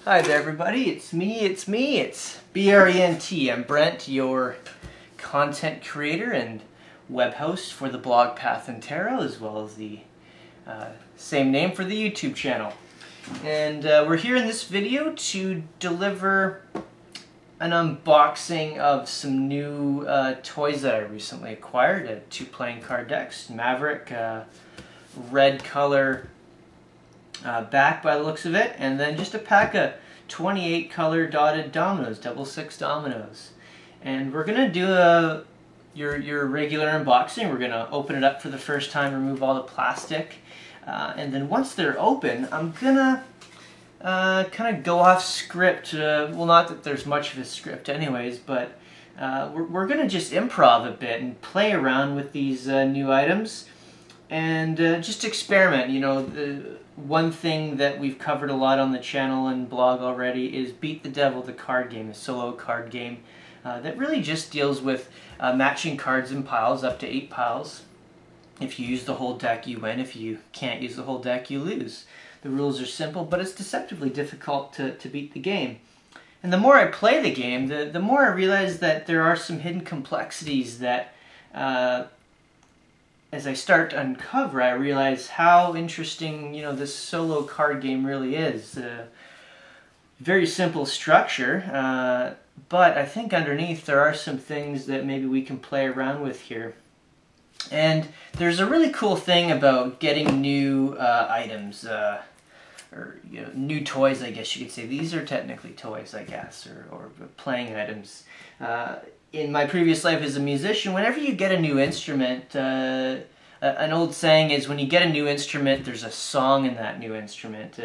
Hi there everybody, it's Brent. I'm Brent, your content creator and web host for the blog PathandTarot, as well as the same name for the YouTube channel. And we're here in this video to deliver an unboxing of some new toys that I recently acquired. Two playing card decks, Maverick, red color back by the looks of it, and then just a pack of 28 color dotted dominoes, double six dominoes. And we're gonna do your regular unboxing. We're gonna open it up for the first time, remove all the plastic, and then once they're open, I'm gonna kind of go off script. Well, not that there's much of a script anyways, but we're gonna just improv a bit and play around with these new items and just experiment. You know, the one thing that we've covered a lot on the channel and blog already is Beat the Devil, the card game, a solo card game that really just deals with matching cards in piles, up to 8 piles. If you use the whole deck, you win. If you can't use the whole deck, you lose. The rules are simple, but it's deceptively difficult to beat the game. And the more I play the game, the more I realize that there are some hidden complexities that as I start to uncover, I realize how interesting, you know, this solo card game really is. Very simple structure, but I think underneath there are some things that maybe we can play around with here. And there's a really cool thing about getting new items, or you know, new toys, I guess you could say. These are technically toys, I guess, or playing items. In my previous life as a musician, whenever you get a new instrument, an old saying is when you get a new instrument, there's a song in that new instrument.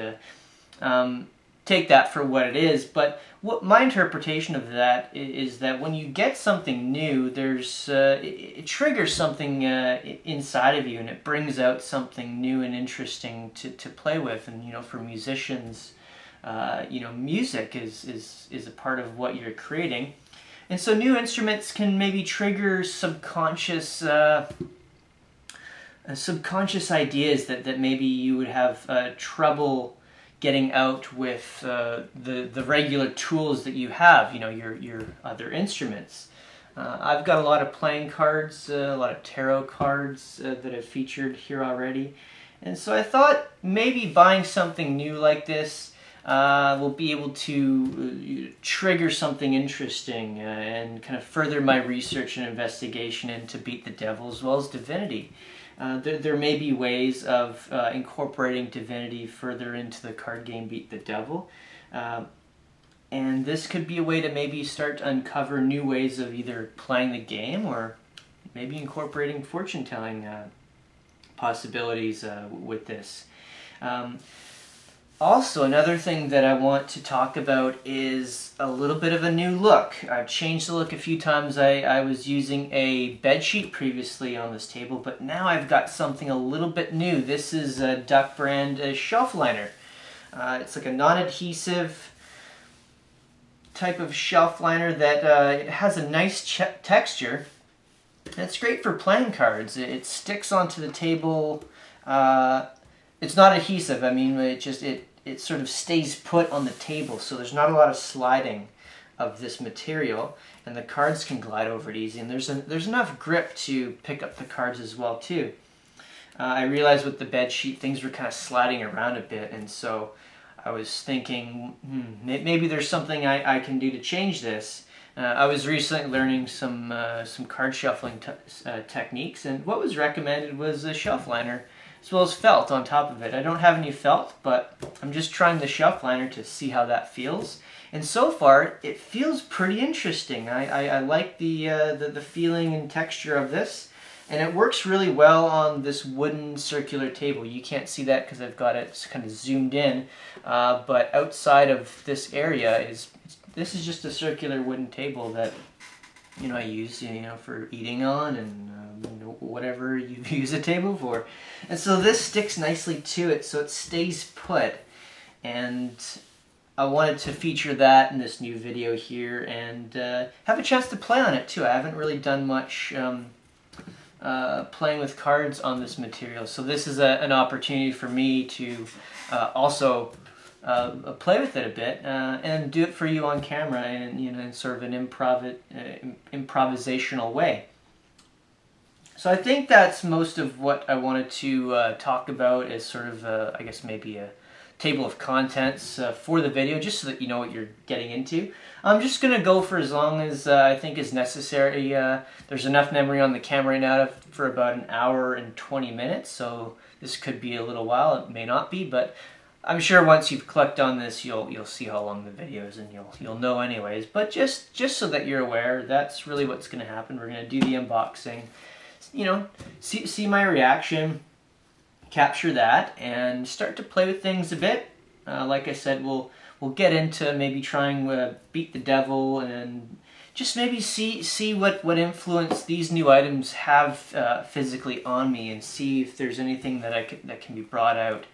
Take that for what it is, but what my interpretation of that is that when you get something new, there's it triggers something inside of you, and it brings out something new and interesting to play with. And you know, for musicians, you know, music is a part of what you're creating. And so new instruments can maybe trigger subconscious ideas that maybe you would have trouble getting out with the regular tools that you have, you know, your other instruments. I've got a lot of playing cards, a lot of tarot cards that I've featured here already. And so I thought maybe buying something new like this will be able to trigger something interesting and kind of further my research and investigation into Beat the Devil as well as Divinity. There may be ways of incorporating Divinity further into the card game Beat the Devil. And this could be a way to maybe start to uncover new ways of either playing the game or maybe incorporating fortune-telling possibilities with this. Also, another thing that I want to talk about is a little bit of a new look. I've changed the look a few times. I was using a bed sheet previously on this table, but now I've got something a little bit new. This is a Duck brand shelf liner. It's like a non-adhesive type of shelf liner that has a nice texture. It's great for playing cards. It sticks onto the table. It's not adhesive. I mean, it sort of stays put on the table, so there's not a lot of sliding of this material, and the cards can glide over it easy, and there's enough grip to pick up the cards as well too. I realized with the bed sheet things were kind of sliding around a bit, and so I was thinking maybe there's something I can do to change this. I was recently learning some card shuffling techniques, and what was recommended was a shelf liner as well as felt on top of it. I don't have any felt, but I'm just trying the shelf liner to see how that feels. And so far, it feels pretty interesting. I like the feeling and texture of this, and it works really well on this wooden circular table. You can't see that because I've got it kind of zoomed in, but outside of this area this is just a circular wooden table that, you know, I use, you know, for eating on and you know, whatever you use a table for. And so this sticks nicely to it, so it stays put. And I wanted to feature that in this new video here and have a chance to play on it too. I haven't really done much playing with cards on this material, so this is an opportunity for me to also play with it a bit and do it for you on camera and in sort of an improvisational way. So I think that's most of what I wanted to talk about as sort of I guess maybe a table of contents for the video, just so that you know what you're getting into. I'm just going to go for as long as I think is necessary. There's enough memory on the camera right now for about an hour and 20 minutes, so this could be a little while. It may not be, but I'm sure once you've clicked on this, you'll see how long the video is, and you'll know anyways. But just so that you're aware, that's really what's going to happen. We're going to do the unboxing, see my reaction, capture that, and start to play with things a bit. Like I said, we'll get into maybe trying beat the devil and just maybe see what influence these new items have physically on me, and see if there's anything that can be brought out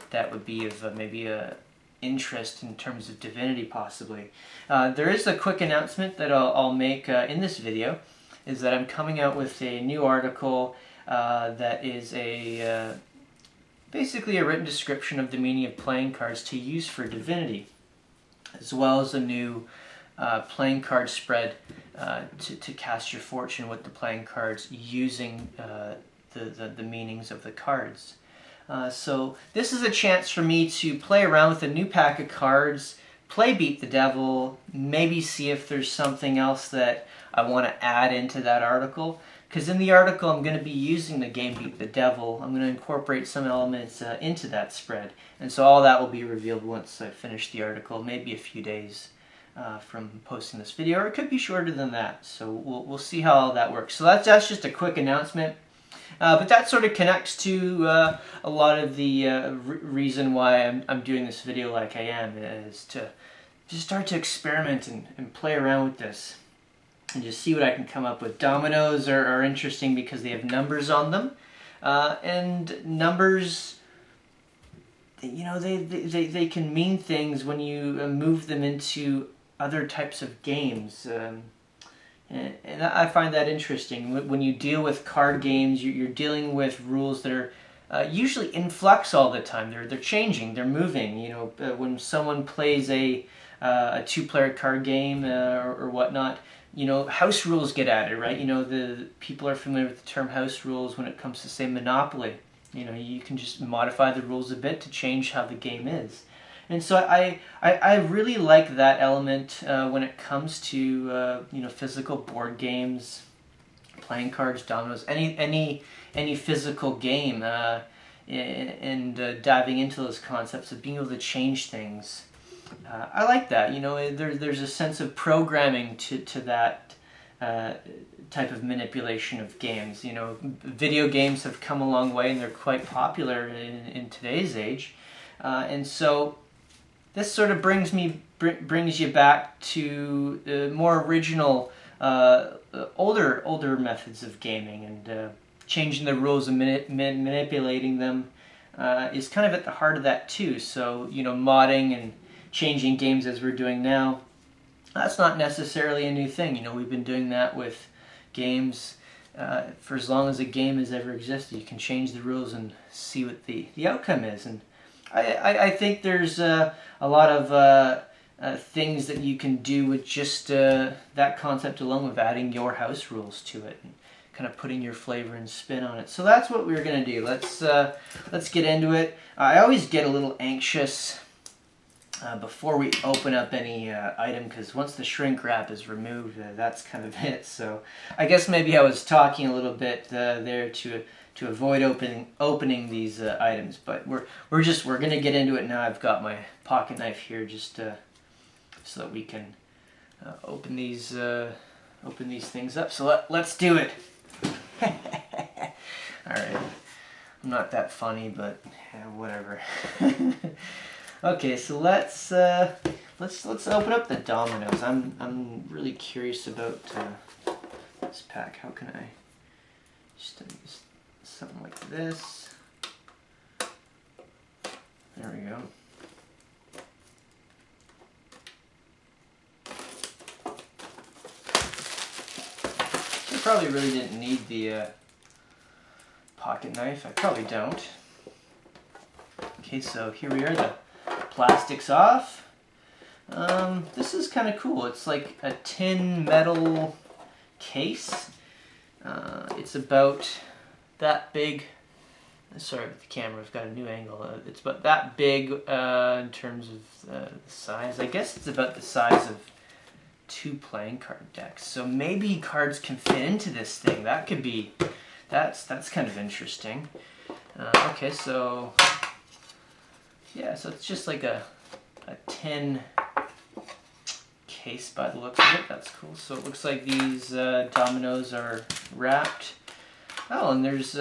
that would be of maybe a interest in terms of divinity, possibly. There is a quick announcement that I'll make in this video, is that I'm coming out with a new article that is basically a written description of the meaning of playing cards to use for divinity, as well as a new playing card spread to cast your fortune with the playing cards using the meanings of the cards. So this is a chance for me to play around with a new pack of cards, play Beat the Devil, maybe see if there's something else that I want to add into that article. Because in the article I'm going to be using the game Beat the Devil. I'm going to incorporate some elements into that spread. And so all that will be revealed once I finish the article, maybe a few days from posting this video, or it could be shorter than that. So we'll see how all that works. So that's just a quick announcement. But that sort of connects to a lot of the reason why I'm doing this video like I am, is to just start to experiment and play around with this and just see what I can come up with. Dominoes are interesting because they have numbers on them, and numbers, they can mean things when you move them into other types of games. And I find that interesting. When you deal with card games, you're dealing with rules that are usually in flux all the time. They're changing, they're moving. When someone plays a two-player card game or whatnot, house rules get added, right? The people are familiar with the term house rules when it comes to, say, Monopoly. You can just modify the rules a bit to change how the game is. And so I really like that element when it comes to physical board games, playing cards, dominoes, any physical game, and diving into those concepts of being able to change things. I like that. There's a sense of programming to that type of manipulation of games. Video games have come a long way, and they're quite popular in today's age, and so this sort of brings you back to the more original, older methods of gaming, and changing the rules and manipulating them is kind of at the heart of that too. So modding and changing games as we're doing now, that's not necessarily a new thing. We've been doing that with games for as long as a game has ever existed. You can change the rules and see what the outcome is, and I think there's a lot of things that you can do with just that concept alone, with adding your house rules to it and kind of putting your flavor and spin on it. So that's what we're going to do. Let's get into it. I always get a little anxious before we open up any item, because once the shrink wrap is removed, that's kind of it. So I guess maybe I was talking a little bit there to avoid opening these items, but we're gonna get into it now. I've got my pocket knife here just so that we can open these things up. So let's do it. All right, I'm not that funny, but whatever. Okay, so let's open up the dominoes. I'm really curious about this pack. How can I just something like this? There we go. I probably really didn't need the pocket knife. I probably don't. Okay, so here we are, the plastics off. This is kind of cool. It's like a tin metal case. It's about that big. Sorry, the camera's got a new angle. It's about that big in terms of the size. I guess it's about the size of 2 playing card decks. So maybe cards can fit into this thing. That could be. That's kind of interesting. Okay, so yeah, so it's just like a tin case by the looks of it. That's cool. So it looks like these dominoes are wrapped. Oh, and there's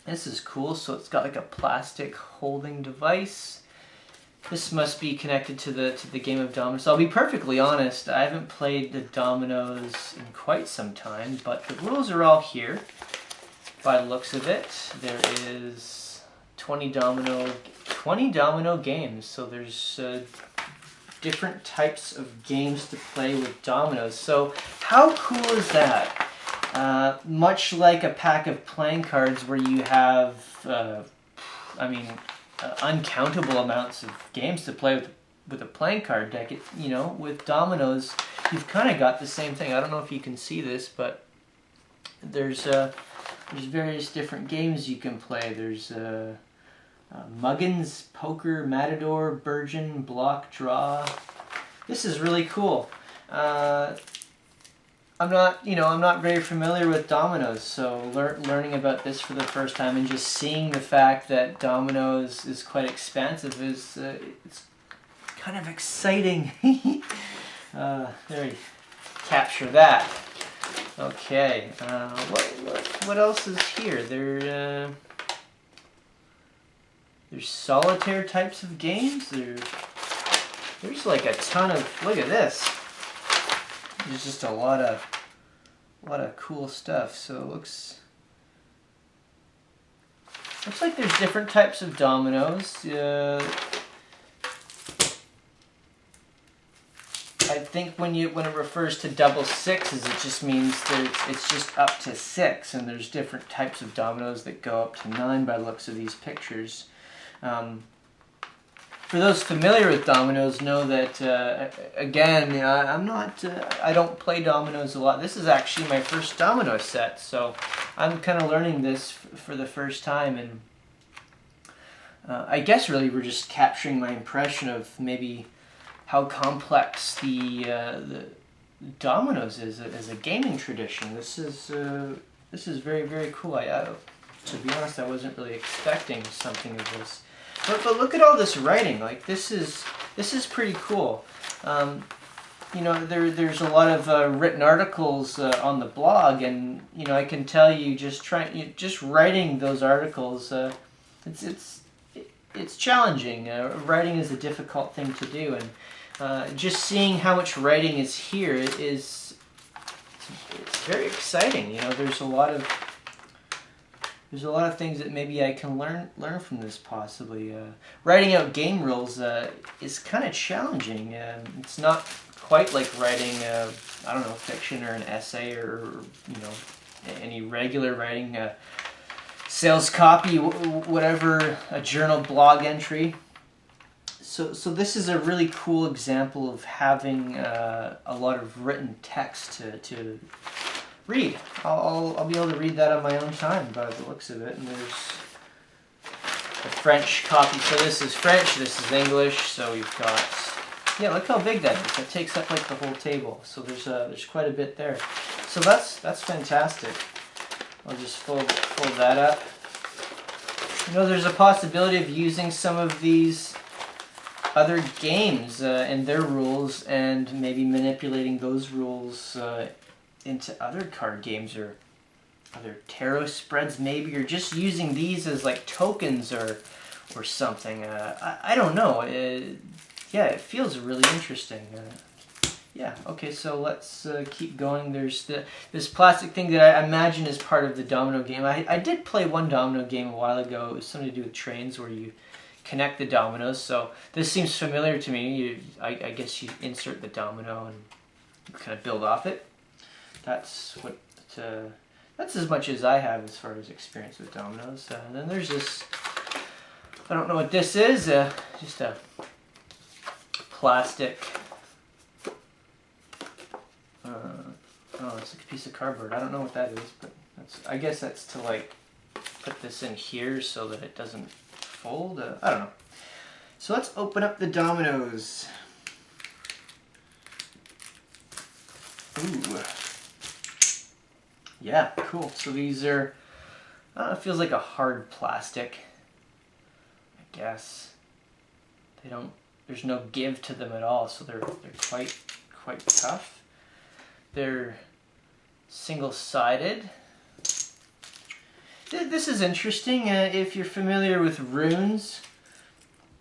this is cool. So it's got like a plastic holding device. This must be connected to the game of dominoes. So I'll be perfectly honest, I haven't played the dominoes in quite some time, but the rules are all here by the looks of it. There is 20 domino games. So there's different types of games to play with dominoes. So how cool is that? Much like a pack of playing cards where you have, uncountable amounts of games to play with a playing card deck. With dominoes, you've kind of got the same thing. I don't know if you can see this, but there's various different games you can play. There's Muggins, Poker, Matador, Burgeon, Block, Draw. This is really cool. I'm not very familiar with dominoes, so learning about this for the first time and just seeing the fact that dominoes is quite expansive is it's kind of exciting. There you capture that. Okay, what else is here? There's solitaire types of games. There's like a ton of. Look at this. There's just a lot of cool stuff. So it looks like there's different types of dominoes. I think when it refers to double sixes, it just means that it's just up to 6, and there's different types of dominoes that go up to 9 by the looks of these pictures. For those familiar with dominoes, know that again, I don't play dominoes a lot. This is actually my first domino set, so I'm kind of learning this for the first time, and I guess really we're just capturing my impression of maybe how complex the dominoes is as a gaming tradition. This is very, very cool. To be honest, I wasn't really expecting something of this. But look at all this writing. Like this is pretty cool. There's a lot of written articles on the blog, and I can tell you just writing those articles. It's challenging. Writing is a difficult thing to do, and just seeing how much writing is here it's very exciting. There's a lot of things that maybe I can learn from this possibly. Writing out game rules is kind of challenging. It's not quite like writing fiction or an essay or any regular writing, sales copy, whatever, a journal blog entry. So this is a really cool example of having a lot of written text to read. I'll be able to read that on my own time by the looks of it. And there's a French copy. So this is French, this is English. So we've got, yeah, look how big that is. That takes up like the whole table. So there's quite a bit there. So that's fantastic. I'll just fold that up. There's a possibility of using some of these other games and their rules, and maybe manipulating those rules into other card games or other tarot spreads maybe, or just using these as like tokens or something. I don't know. Yeah, it feels really interesting. Yeah, okay, so let's keep going. There's this plastic thing that I imagine is part of the domino game. I did play one domino game a while ago. It was something to do with trains where you connect the dominoes. So this seems familiar to me. I guess you insert the domino and kind of build off it. That's as much as I have as far as experience with dominoes. And then there's this I don't know what this is. Just a plastic. Oh, it's like a piece of cardboard. I don't know what that is, but I guess that's to like put this in here so that it doesn't fold. I don't know. So let's open up the dominoes. Ooh. Yeah, cool. So these are, it feels like a hard plastic, I guess. They don't, there's no give to them at all, so they're quite tough. They're single-sided. This is interesting. If you're familiar with runes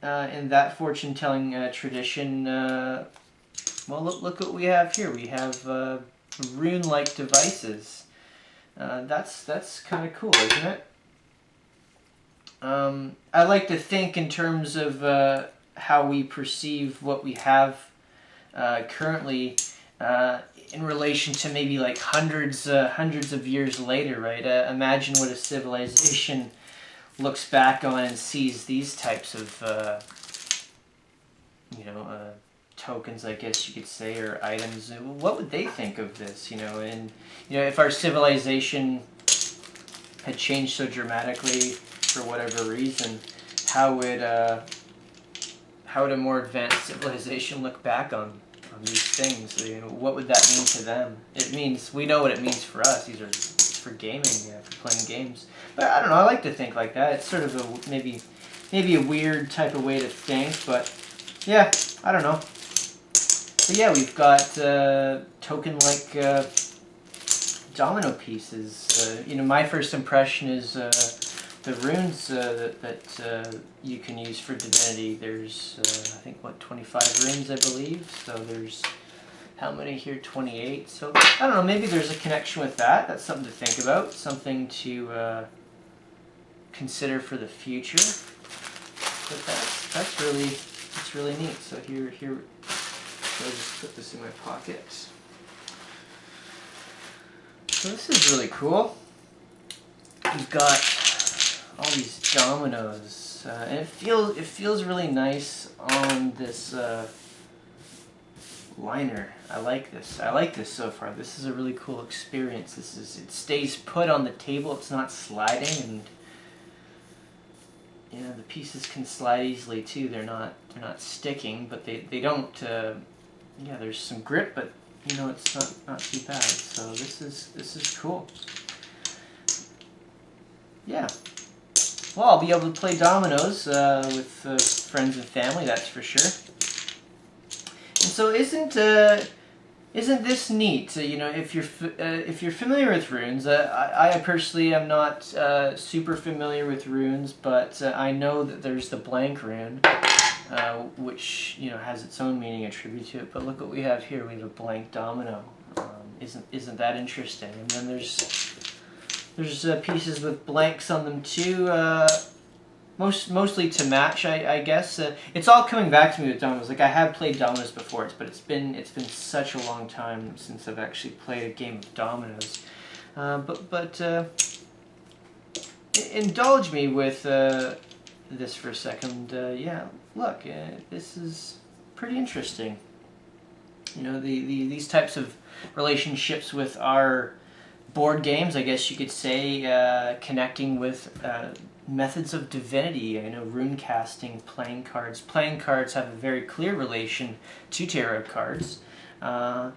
in that fortune-telling tradition, well, look what we have here. We have rune-like devices. That's kind of cool, isn't it? I like to think in terms of how we perceive what we have currently in relation to maybe like hundreds of years later, right? Imagine what a civilization looks back on and sees these types of, tokens, I guess you could say, or items. What would they think of this, And, if our civilization had changed so dramatically for whatever reason, how would a more advanced civilization look back on these things? What would that mean to them? It means, we know what it means for us. These are for gaming, for playing games. But I don't know, I like to think like that. It's sort of a maybe a weird type of way to think, but yeah, I don't know. But yeah, we've got token-like domino pieces. My first impression is the runes that you can use for divinity. There's, I think, 25 runes, I believe. So there's, how many here? 28. So, I don't know, maybe there's a connection with that. That's something to think about. Something to consider for the future. But that's really neat. So here, I'll just put this in my pocket. So this is really cool. We've got all these dominoes, and it feels really nice on this liner. I like this. I like this so far. This is a really cool experience. It stays put on the table. It's not sliding, and the pieces can slide easily too. They're not sticking, but they don't. There's some grip, but it's not too bad. So this is cool. Yeah. Well, I'll be able to play dominoes with friends and family, that's for sure. And so, isn't this neat? If you're familiar with runes, I personally am not super familiar with runes, but I know that there's the blank rune, which has its own meaning attributed to it. But look what we have here. We have a blank domino. Isn't that interesting? And then there's pieces with blanks on them too, mostly to match, I guess. It's all coming back to me with dominoes. Like, I have played dominoes before, but it's been such a long time since I've actually played a game of dominoes. But indulge me with this for a second. Yeah, look, this is pretty interesting. These types of relationships with our board games, I guess you could say, connecting with methods of divinity. I know rune casting, playing cards. Playing cards have a very clear relation to tarot cards, and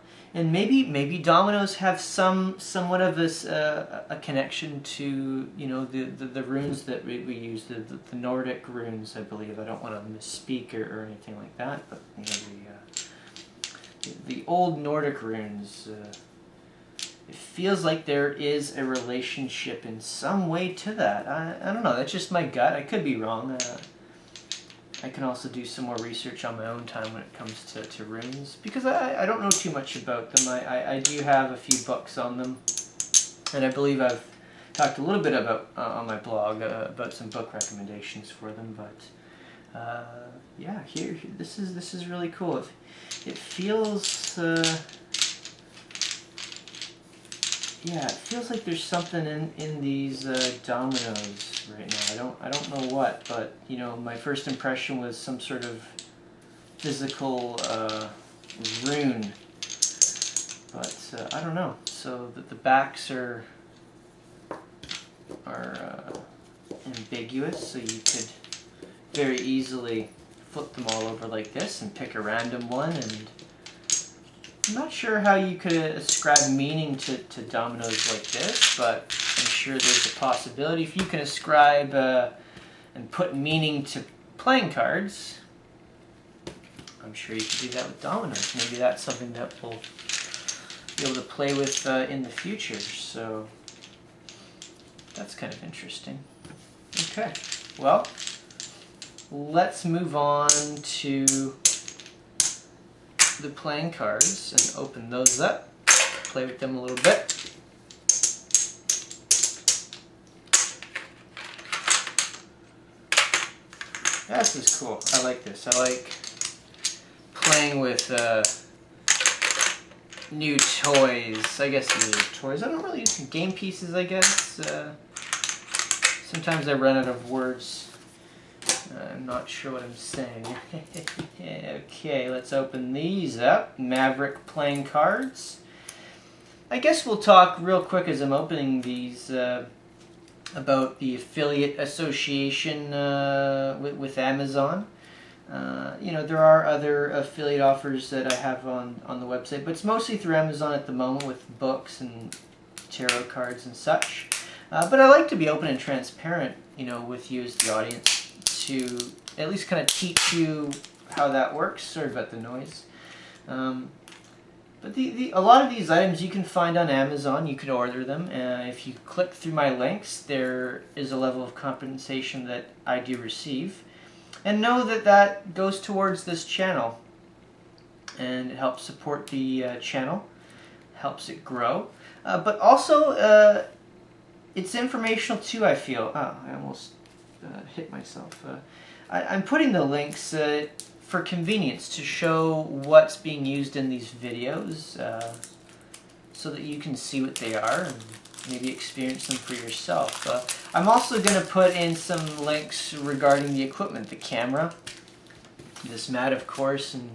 maybe dominoes have somewhat of a connection to the runes that we use, the Nordic runes, I believe. I don't want to misspeak or anything like that, but the old Nordic runes. It feels like there is a relationship in some way to that. I don't know, that's just my gut. I could be wrong. I can also do some more research on my own time when it comes to runes, because I don't know too much about them. I do have a few books on them, and I believe I've talked a little bit about on my blog about some book recommendations for them. But yeah, here this is really cool. It feels yeah, it feels like there's something in these dominoes right now. I don't know what, but you know, my first impression was some sort of physical rune, but I don't know. So the backs are ambiguous, so you could very easily flip them all over like this and pick a random one. And I'm not sure how you could ascribe meaning to dominoes like this, but I'm sure there's a possibility. If you can ascribe and put meaning to playing cards, I'm sure you could do that with dominoes. Maybe that's something that we'll be able to play with in the future. So that's kind of interesting. Okay, well, let's move on to the playing cards and open those up, play with them a little bit. This is cool. I like this. I like playing with new toys. I guess these are toys. I don't really use game pieces, I guess. Sometimes I run out of words. I'm not sure what I'm saying. Okay, let's open these up. Maverick playing cards. I guess we'll talk real quick as I'm opening these about the affiliate association with Amazon. You know, there are other affiliate offers that I have on the website, but it's mostly through Amazon at the moment with books and tarot cards and such. But I like to be open and transparent, you know, with you as the audience to at least kind of teach you how that works. Sorry about the noise. But a lot of these items you can find on Amazon. You can order them. If you click through my links, there is a level of compensation that I do receive. And know that that goes towards this channel. And it helps support the channel. Helps it grow. But also, it's informational too, I feel. Oh, I almost hit myself. I'm putting the links for convenience to show what's being used in these videos so that you can see what they are and maybe experience them for yourself. I'm also going to put in some links regarding the equipment, the camera, this mat of course, and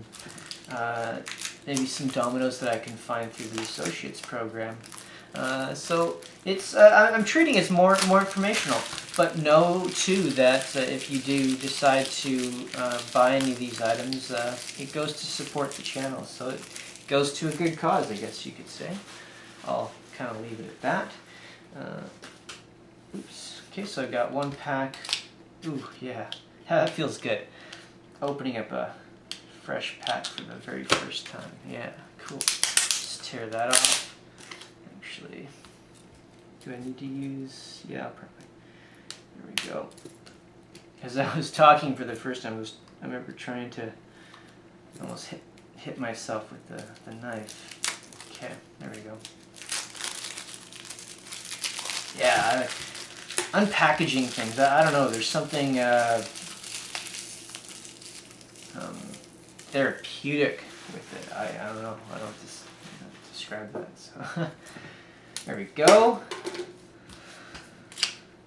maybe some dominoes that I can find through the Associates program. So it's I'm treating it as more informational, but know too that if you do decide to buy any of these items, it goes to support the channel, so it goes to a good cause, I guess you could say. I'll kind of leave it at that. Oops. Okay, so I got one pack. Ooh, yeah, that feels good. Opening up a fresh pack for the very first time. Yeah, cool. Just tear that off. Actually, do I need to use? Yeah, probably. There we go. As I was talking for the first time, I remember trying to almost hit myself with the knife. Okay, there we go. Yeah, unpackaging things. I don't know. There's something therapeutic with it. I don't know. I don't describe that. So. There we go.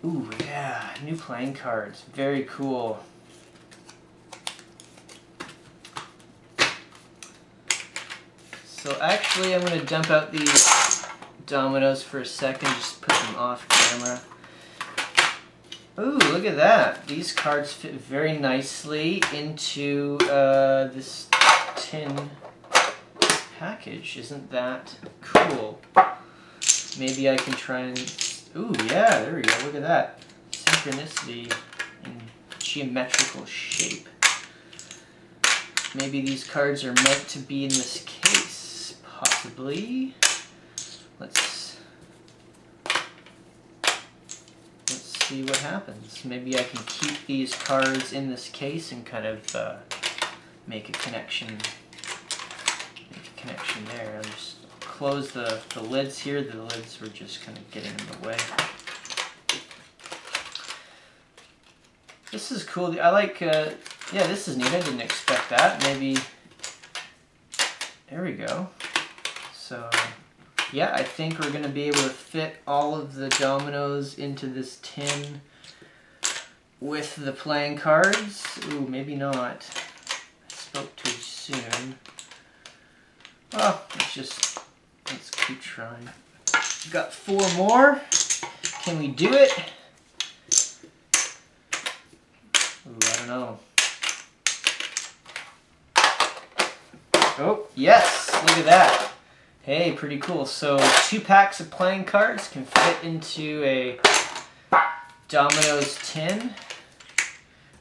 Ooh, yeah, new playing cards. Very cool. So actually, I'm going to dump out these dominoes for a second, just put them off camera. Ooh, look at that. These cards fit very nicely into this tin package. Isn't that cool? Maybe I can try and... Ooh, yeah, there we go. Look at that. Synchronicity in geometrical shape. Maybe these cards are meant to be in this case. Possibly. Let's see what happens. Maybe I can keep these cards in this case and kind of make a connection. There. I'll just close the lids here. The lids were just kind of getting in the way. This is cool. I like, yeah, this is neat. I didn't expect that. Maybe, there we go. So, yeah, I think we're going to be able to fit all of the dominoes into this tin with the playing cards. Ooh, maybe not. I spoke too soon. Well, let's keep trying. We've got 4 more. Can we do it? Ooh, I don't know. Oh, yes! Look at that. Hey, pretty cool. So 2 packs of playing cards can fit into a Dominoes tin.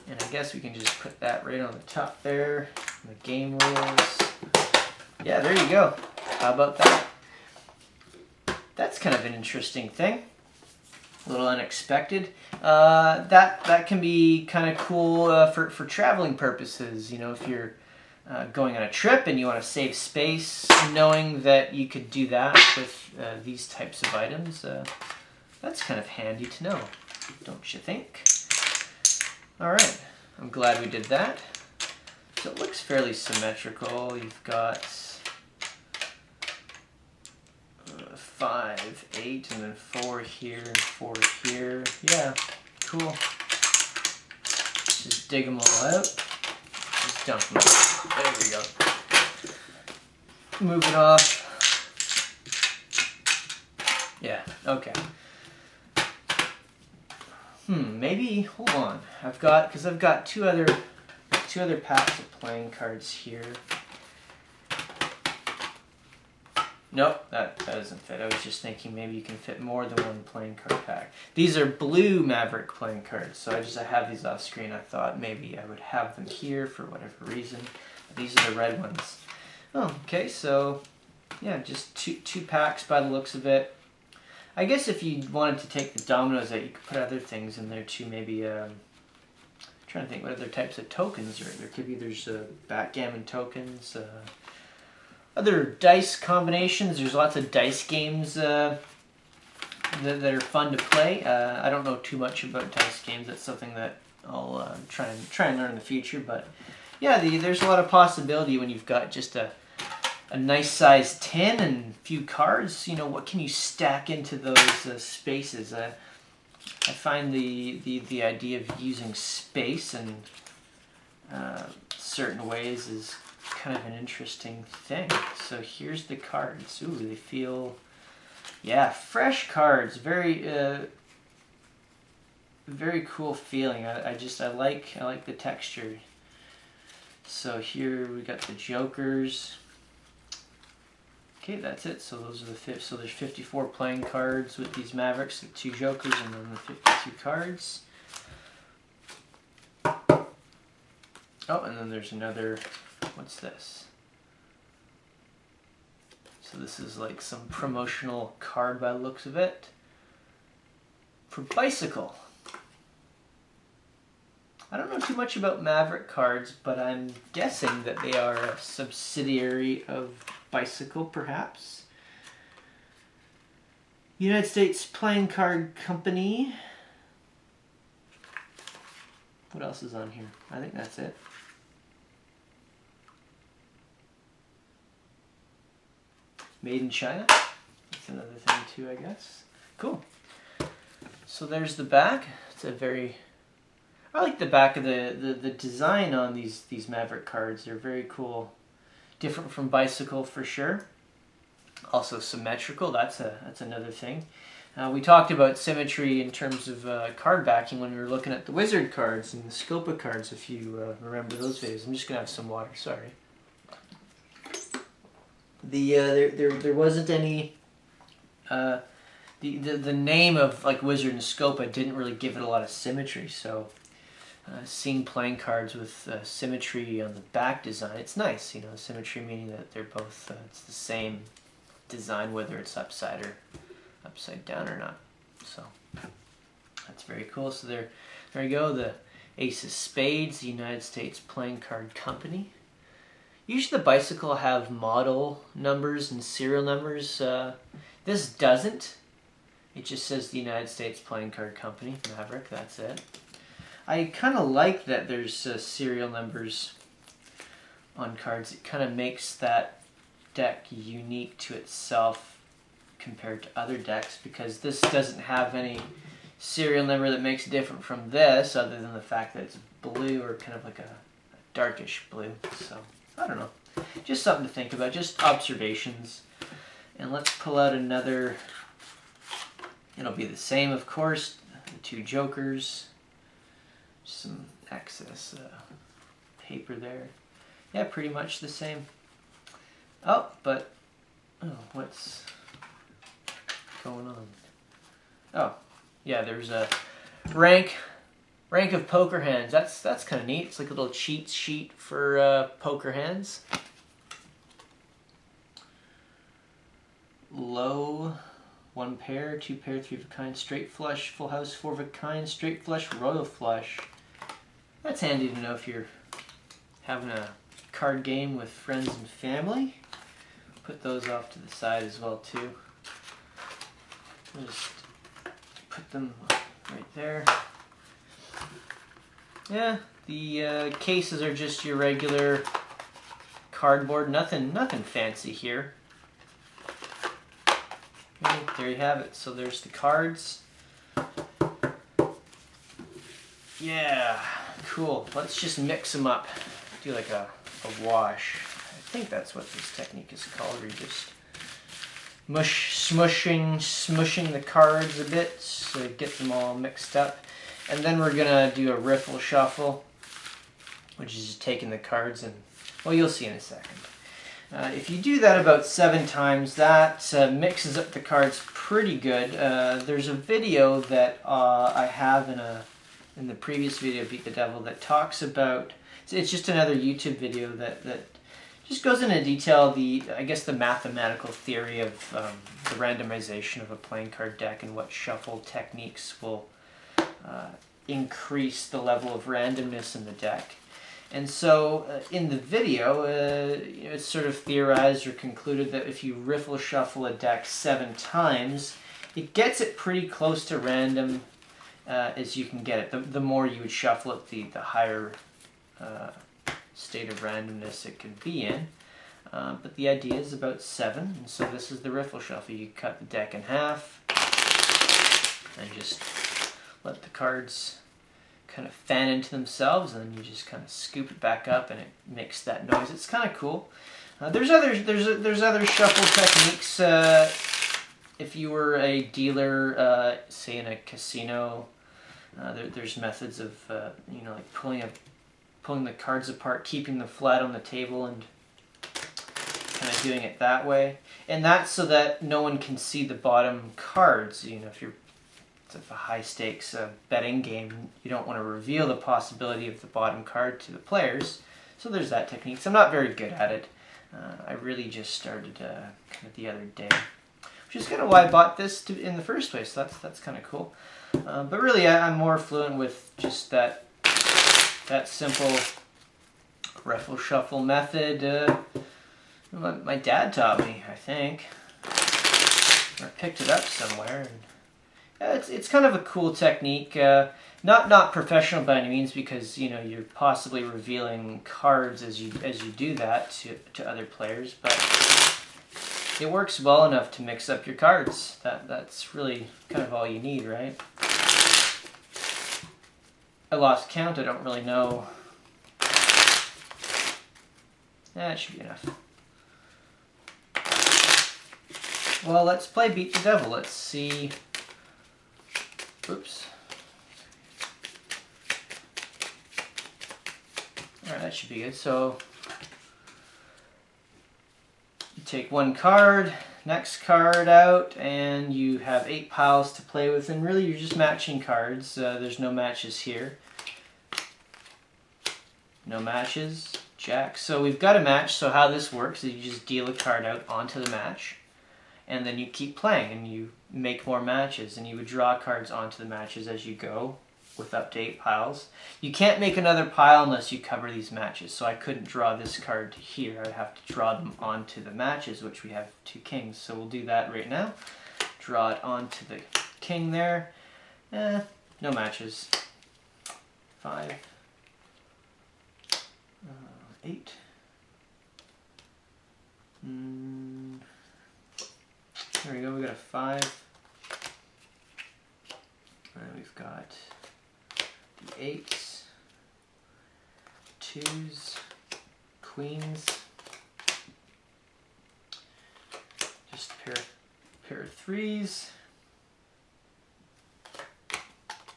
And I guess we can just put that right on the top there. The game rules. Yeah, there you go. How about that? That's kind of an interesting thing. A little unexpected. That can be kind of cool for traveling purposes. You know, if you're going on a trip and you want to save space, knowing that you could do that with these types of items, that's kind of handy to know, don't you think? All right, I'm glad we did that. So it looks fairly symmetrical. You've got 5, 8, and then 4 here and 4 here. Yeah, cool. Just dig them all out. Just dump them out. There we go. Move it off. Yeah, okay. Maybe, hold on. I've got two other packs of playing cards here. Nope, that doesn't fit. I was just thinking maybe you can fit more than 1 playing card pack. These are blue Maverick playing cards, so I have these off screen. I thought maybe I would have them here for whatever reason. These are the red ones. Oh, okay, so yeah, just two packs by the looks of it. I guess if you wanted to take the dominoes out, you could put other things in there too. Maybe trying to think what other types of tokens there could be. There's backgammon tokens. Other dice combinations. There's lots of dice games that are fun to play. I don't know too much about dice games. That's something that I'll try and learn in the future. But yeah, there's a lot of possibility when you've got just a nice size tin and a few cards. You know, what can you stack into those spaces? I find the idea of using space in certain ways is kind of an interesting thing. So here's the cards. Ooh, they feel, yeah, fresh cards. Very very cool feeling. I like the texture. So here we got the jokers. Okay, that's it. So those are the so there's 54 playing cards with these Mavericks, the 2 jokers, and then the 52 cards. Oh, and then there's another. What's this? So this is like some promotional card by the looks of it. For Bicycle. I don't know too much about Maverick cards, but I'm guessing that they are a subsidiary of Bicycle, perhaps. United States Playing Card Company. What else is on here? I think that's it. Made in China. That's another thing too, I guess. Cool. So there's the back. It's a very... I like the back of the design on these Maverick cards. They're very cool. Different from Bicycle for sure. Also symmetrical. That's another thing. We talked about symmetry in terms of card backing when we were looking at the Wizard cards and the Scopa cards, if you remember those videos. I'm just gonna have some water. Sorry. There wasn't any. The name of like Wizard and Scopa didn't really give it a lot of symmetry, so seeing playing cards with symmetry on the back design, it's nice. You know, symmetry meaning that they're both it's the same design, whether it's upside down or not. So that's very cool. So there you go. The Ace of Spades, the United States Playing Card Company. Usually the Bicycle have model numbers and serial numbers. This doesn't. It just says the United States Playing Card Company, Maverick, that's it. I kind of like that there's serial numbers on cards. It kind of makes that deck unique to itself. compared to other decks, because this doesn't have any serial number that makes it different from this, other than the fact that it's blue, or kind of like a darkish blue. So I don't know, just something to think about, just observations. And let's pull out another. It'll be the same, of course, the two jokers, some excess paper there. Yeah, pretty much the same. Oh, but what's going on? Oh, yeah, there's a rank of poker hands. That's kind of neat. It's like a little cheat sheet for poker hands. Low, 1 pair, 2 pair, 3 of a kind, straight flush, full house, 4 of a kind, straight flush, royal flush. That's handy to know if you're having a card game with friends and family. Put those off to the side as well too. Just put them right there. Yeah, the cases are just your regular cardboard. Nothing fancy here. Okay, there you have it. So there's the cards. Yeah, cool. Let's just mix them up. Do like a wash. I think that's what this technique is called. Where you just smushing the cards a bit to get them all mixed up. And then we're gonna do a riffle shuffle, which is just taking the cards and, well, you'll see in a second. If you do that about 7 times, that mixes up the cards pretty good. There's a video that I have in the previous video, Beat the Devil, that talks about, it's just another YouTube video that just goes into detail I guess the mathematical theory of the randomization of a playing card deck and what shuffle techniques will increase the level of randomness in the deck. And so in the video, it's sort of theorized or concluded that if you riffle shuffle a deck 7 times, it gets it pretty close to random as you can get it. The more you would shuffle it, the higher state of randomness it could be in. But the idea is about 7, and so this is the riffle shuffle. You cut the deck in half and just let the cards kind of fan into themselves, and then you just kind of scoop it back up and it makes that noise. It's kind of cool. There's other shuffle techniques. If you were a dealer, say in a casino, there's methods of like pulling the cards apart, keeping them flat on the table, and kind of doing it that way. And that's so that no one can see the bottom cards. If it's a high stakes betting game, you don't want to reveal the possibility of the bottom card to the players. So there's that technique. So I'm not very good at it. I really just started kind of the other day, which is kind of why I bought this in the first place. So that's kind of cool. But really, I'm more fluent with just that simple riffle shuffle method. My dad taught me, I think. I picked it up somewhere. And it's kind of a cool technique. Not professional by any means, because you're possibly revealing cards as you do that to other players, but it works well enough to mix up your cards. That's really kind of all you need, right? I lost count. I don't really know. That should be enough. Well, let's play Beat the Devil. Let's see. Oops. Alright, that should be good. So, you take 1 card, next card out, and you have 8 piles to play with, and really you're just matching cards. There's no matches here. No matches. Jack. So we've got a match. So how this works is you just deal a card out onto the match, and then you keep playing and you make more matches, and you would draw cards onto the matches as you go with up to 8 piles. You can't make another pile unless you cover these matches. So I couldn't draw this card here. I'd have to draw them onto the matches, which we have 2 kings. So we'll do that right now. Draw it onto the king there. No matches. 5. 8. There we go, we got a 5. And we've got the 8s, 2s, queens, just a pair of 3s,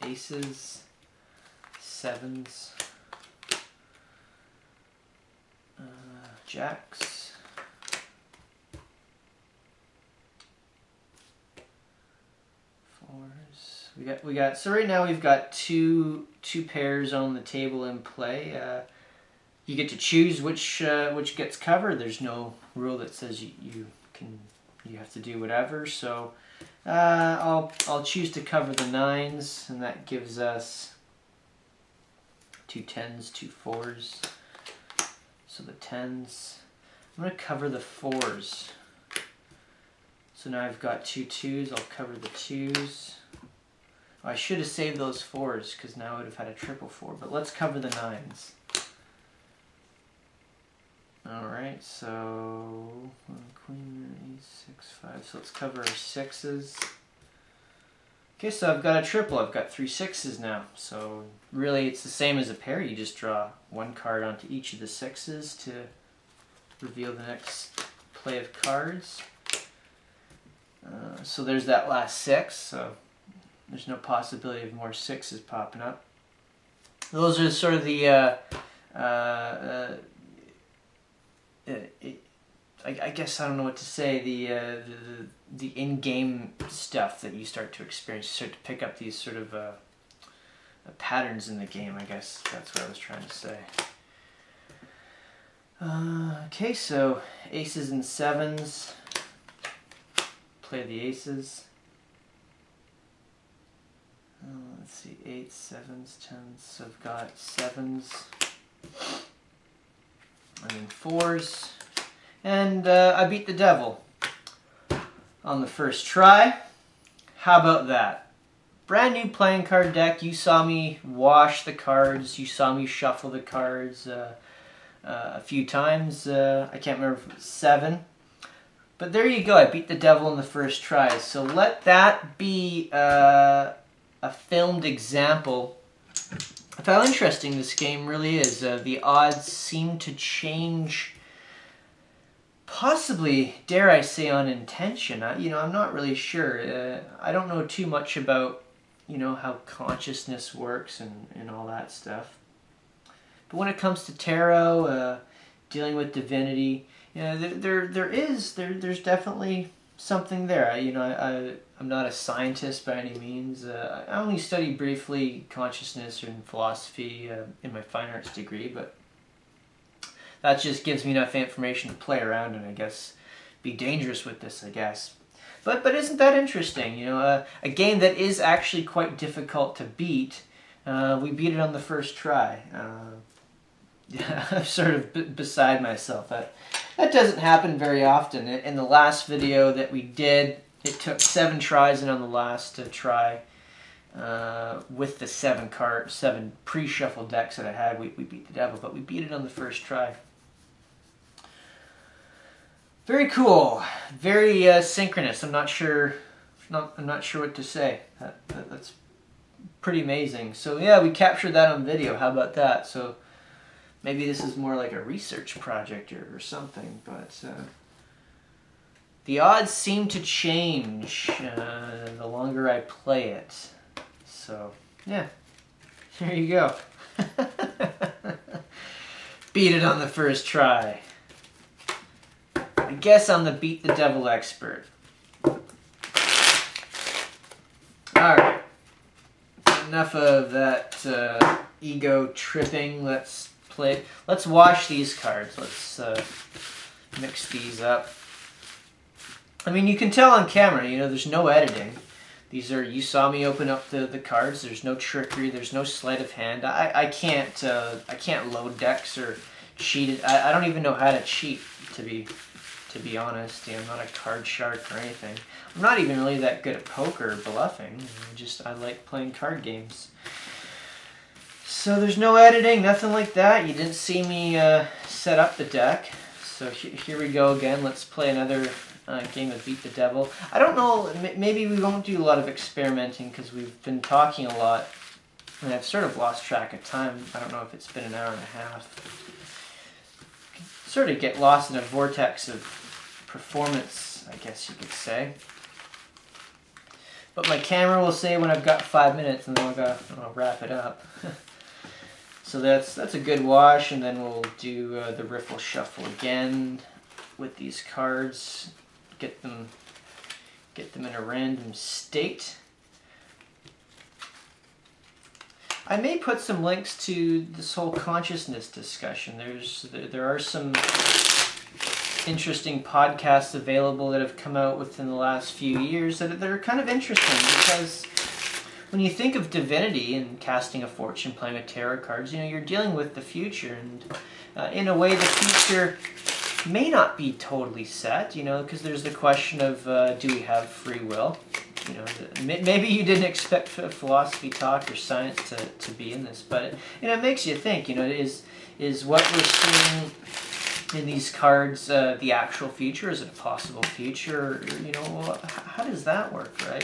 aces, 7s, jacks, we got so right now we've got two pairs on the table in play. You get to choose which gets covered. There's no rule that says you have to do whatever. So I'll choose to cover the 9s, and that gives us 2 10s, 2 4s. So the 10s. I'm going to cover the 4s. So now I've got 2 2s. I'll cover the 2s. Oh, I should have saved those 4s because now I would have had a triple 4. But let's cover the 9s. Alright, so queen, 8, 6, 5. So let's cover our 6s. Okay, so I've got a triple. I've got 3 6s now. So really it's the same as a pair. You just draw one card onto each of the 6s to reveal the next play of cards. So there's that last 6. So there's no possibility of more 6s popping up. Those are sort of the I guess I don't know what to say. The in-game stuff that you start to experience, you start to pick up these sort of patterns in the game. I guess that's what I was trying to say. Okay, so aces and 7s. Play the aces. Let's see, 8s, 7s, 10s. So I've got 7s. And then 4s. And I beat the devil on the first try. How about that? Brand new playing card deck. You saw me wash the cards. You saw me shuffle the cards a few times. I can't remember if it was 7. But there you go. I beat the devil in the first try. So let that be a filmed example of how interesting this game really is. The odds seem to change, possibly, dare I say, on intention. I'm not really sure. I don't know too much about, how consciousness works and all that stuff. But when it comes to tarot, dealing with divinity, there's definitely something there. I'm not a scientist by any means. I only studied briefly consciousness and philosophy in my fine arts degree, but that just gives me enough information to play around and I guess be dangerous with this, I guess. But isn't that interesting? A game that is actually quite difficult to beat. We beat it on the first try. I'm sort of beside myself. That doesn't happen very often. In the last video that we did, it took 7 tries, and on the last try, with the 7 pre-shuffled decks that I had, we beat the devil, but we beat it on the first try. Very cool. Very synchronous. I'm not sure what to say. That's pretty amazing. So yeah, we captured that on video. How about that? So maybe this is more like a research project or something, but the odds seem to change the longer I play it. So, yeah, there you go. Beat it on the first try. I guess I'm the beat the devil expert. Alright. Enough of that ego tripping. Let's wash these cards. Let's mix these up. I mean, you can tell on camera, there's no editing. You saw me open up the cards. There's no trickery. There's no sleight of hand. I can't load decks or cheat it. I don't even know how to cheat, to be honest. I'm not a card shark or anything. I'm not even really that good at poker or bluffing. I like playing card games. So there's no editing, nothing like that. You didn't see me set up the deck. So here we go again. Let's play another game of Beat the Devil. I don't know, maybe we won't do a lot of experimenting because we've been talking a lot and I've sort of lost track of time. I don't know if it's been an hour and a half. Sort of get lost in a vortex of performance, I guess you could say. But my camera will say when I've got 5 minutes and then I'll wrap it up. So that's a good wash, and then we'll do the riffle shuffle again with these cards. Get them in a random state. I may put some links to this whole consciousness discussion. There are some interesting podcasts available that have come out within the last few years that are kind of interesting, because when you think of divinity and casting a fortune, playing with tarot cards, you're dealing with the future, and in a way the future may not be totally set, because there's the question of do we have free will? Maybe you didn't expect philosophy talk or science to be in this, but it makes you think. Is what we're seeing in these cards the actual future? Is it a possible future? How does that work, right?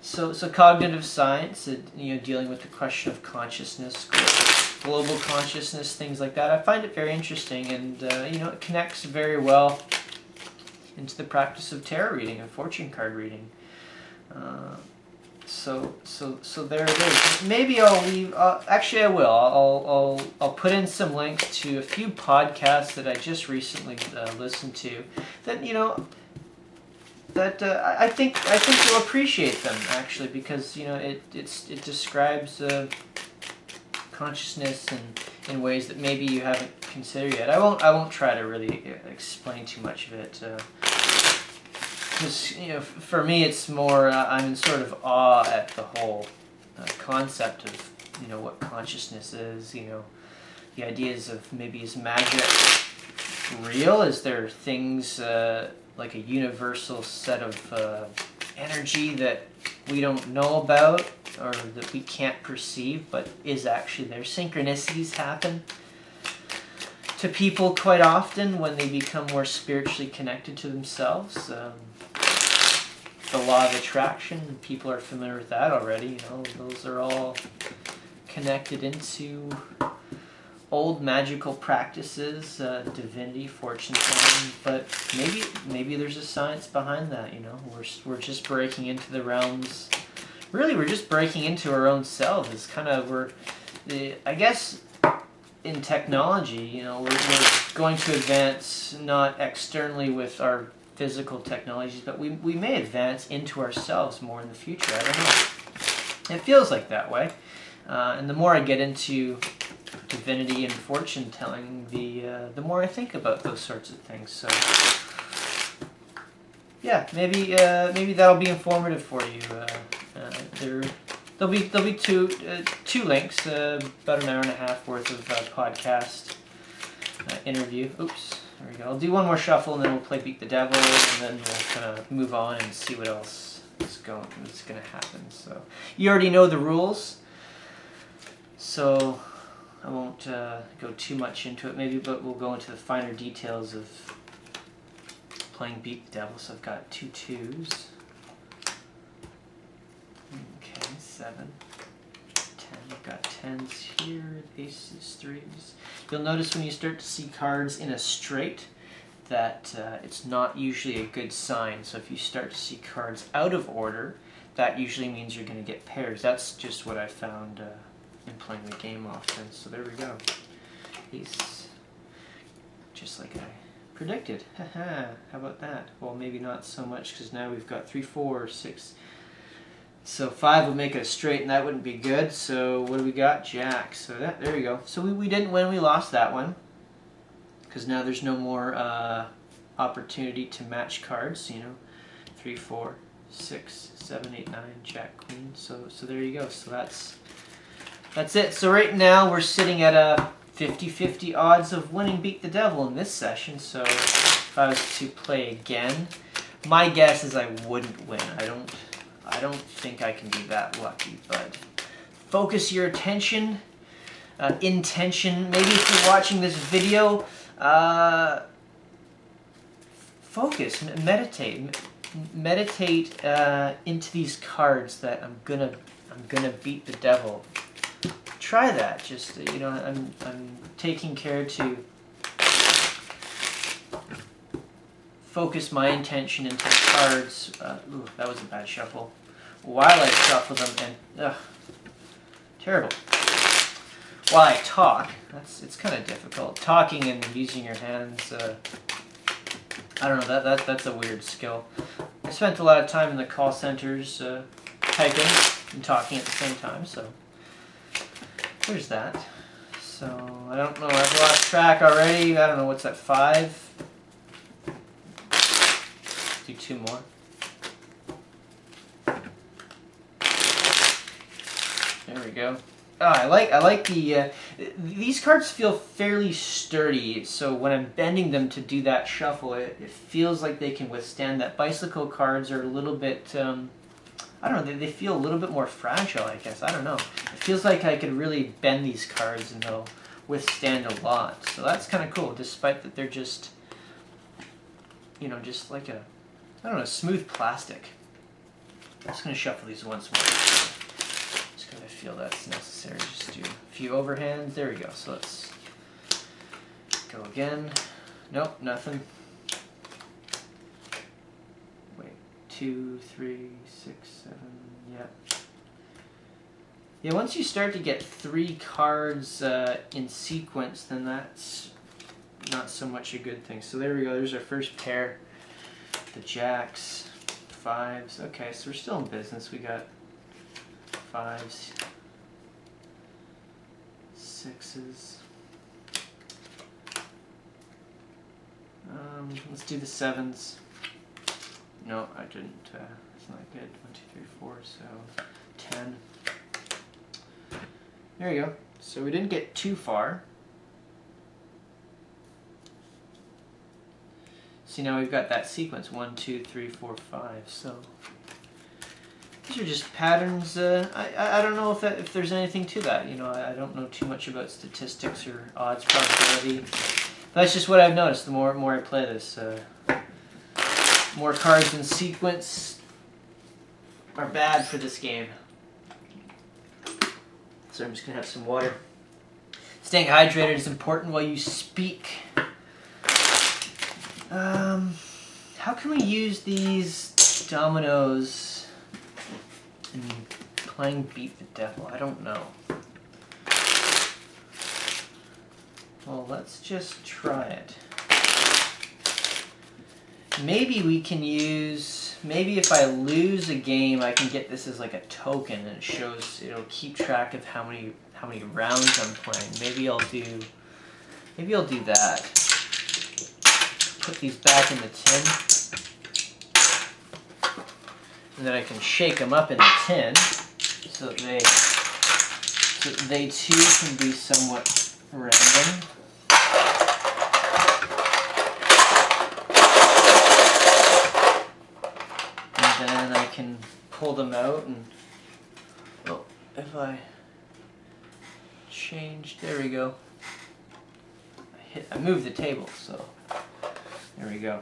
So cognitive science, dealing with the question of consciousness, global consciousness, things like that. I find it very interesting, and it connects very well into the practice of tarot reading and fortune card reading. So there it is. Maybe I'll leave. Actually, I will. I'll put in some links to a few podcasts that I just recently listened to. That I think you'll appreciate them, actually, because it describes consciousness in ways that maybe you haven't considered yet. I won't try to really explain too much of it, because for me it's more I'm in sort of awe at the whole concept of what consciousness is. The ideas of maybe is magic real? Is there things like a universal set of energy that we don't know about or that we can't perceive but is actually there? Synchronicities happen to people quite often when they become more spiritually connected to themselves. The law of attraction, people are familiar with that already. Those are all connected into old magical practices, divinity, fortune telling, but maybe there's a science behind that. We're just breaking into the realms. Really, we're just breaking into our own selves. It's kind of I guess in technology, we're going to advance not externally with our physical technologies, but we may advance into ourselves more in the future. I don't know. It feels like that way, and the more I get into divinity and fortune telling, the more I think about those sorts of things. So yeah, maybe that'll be informative for you. There'll be two links, about an hour and a half worth of podcast interview. Oops, there we go. I'll do one more shuffle and then we'll play Beat the Devil, and then we'll kind of move on and see what else is going to happen. So you already know the rules, so I won't go too much into it maybe, but we'll go into the finer details of playing Beat the Devil. So I've got 2 2s. Okay, 7, 10. I've got 10s here, aces, 3s. You'll notice when you start to see cards in a straight that it's not usually a good sign. So if you start to see cards out of order, that usually means you're going to get pairs. That's just what I found in playing the game often. So there we go. Ace. Just like I predicted. Haha, how about that? Well, maybe not so much, because now we've got 3, 4, 6. So 5 will make it a straight, and that wouldn't be good. So what do we got? Jack. So there we go. So we didn't win, we lost that one, because now there's no more opportunity to match cards. 3, 4, 6, 7, 8, 9, Jack, Queen. So there you go. So that's it. So right now we're sitting at a 50-50 odds of winning Beat the Devil in this session. So if I was to play again, my guess is I wouldn't win. I don't think I can be that lucky, but focus your attention, intention. Maybe if you're watching this video, Focus, meditate into these cards that I'm gonna beat the devil. Try that. Just I'm taking care to focus my intention into the cards. Ooh, that was a bad shuffle. While I shuffle them, and terrible. While I talk, it's kind of difficult. Talking and using your hands. I don't know. That's a weird skill. I spent a lot of time in the call centers typing and talking at the same time. So there's that. So I don't know. I've lost track already. I don't know. What's that? 5. Do 2 more. There we go. Oh, I like the these cards feel fairly sturdy. So when I'm bending them to do that shuffle, it feels like they can withstand that. Bicycle cards are a little bit I don't know. They feel a little bit more fragile, I guess. I don't know. It feels like I could really bend these cards and they'll withstand a lot. So that's kind of cool, despite that they're just just like a I don't know, smooth plastic. I'm just gonna shuffle these once more. I feel that's necessary. Just do a few overhands. There we go. So let's go again. Nope, nothing. Wait, 2, 3, 6, 7. Yeah. Yeah. Once you start to get 3 cards in sequence, then that's not so much a good thing. So there we go. There's our first pair. The jacks, 5s. Okay, so we're still in business. We got 5s, 6s. Let's do the 7s. No, I didn't. It's not good. 1, 2, 3, 4. So 10. There you go. So we didn't get too far. See, now we've got that sequence 1, 2, 3, 4, 5. So these are just patterns. I don't know if there's anything to that. I don't know too much about statistics or odds probability. That's just what I've noticed. The more I play this, more cards in sequence are bad for this game. So I'm just gonna have some water. Staying hydrated is important while you speak. How can we use these dominoes in playing Beat the Devil? I don't know. Well, let's just try it. Maybe we can use, maybe if I lose a game, I can get this as like a token and it'll keep track of how many rounds I'm playing. Maybe I'll do that. Put these back in the tin, and then I can shake them up in the tin so that they too can be somewhat random. And then I can pull them out and if I change, there we go. I moved the table, so. There we go.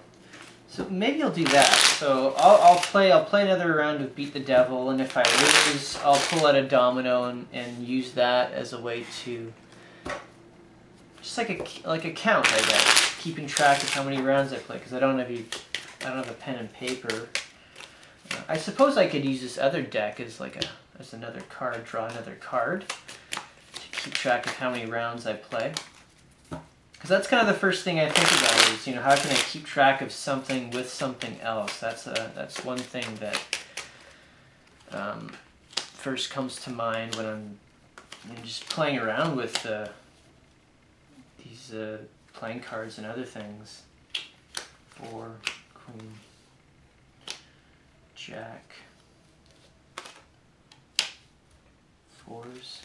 So maybe I'll do that. So I'll play another round of Beat the Devil, and if I lose, I'll pull out a domino and use that as a way to just like a count, I guess, keeping track of how many rounds I play. Because I don't have a pen and paper. I suppose I could use this other deck as another card, draw another card to keep track of how many rounds I play. Because that's kind of the first thing I think about is, how can I keep track of something with something else? That's one thing that first comes to mind when I'm just playing around with these playing cards and other things. 4, Queen, Jack, 4s.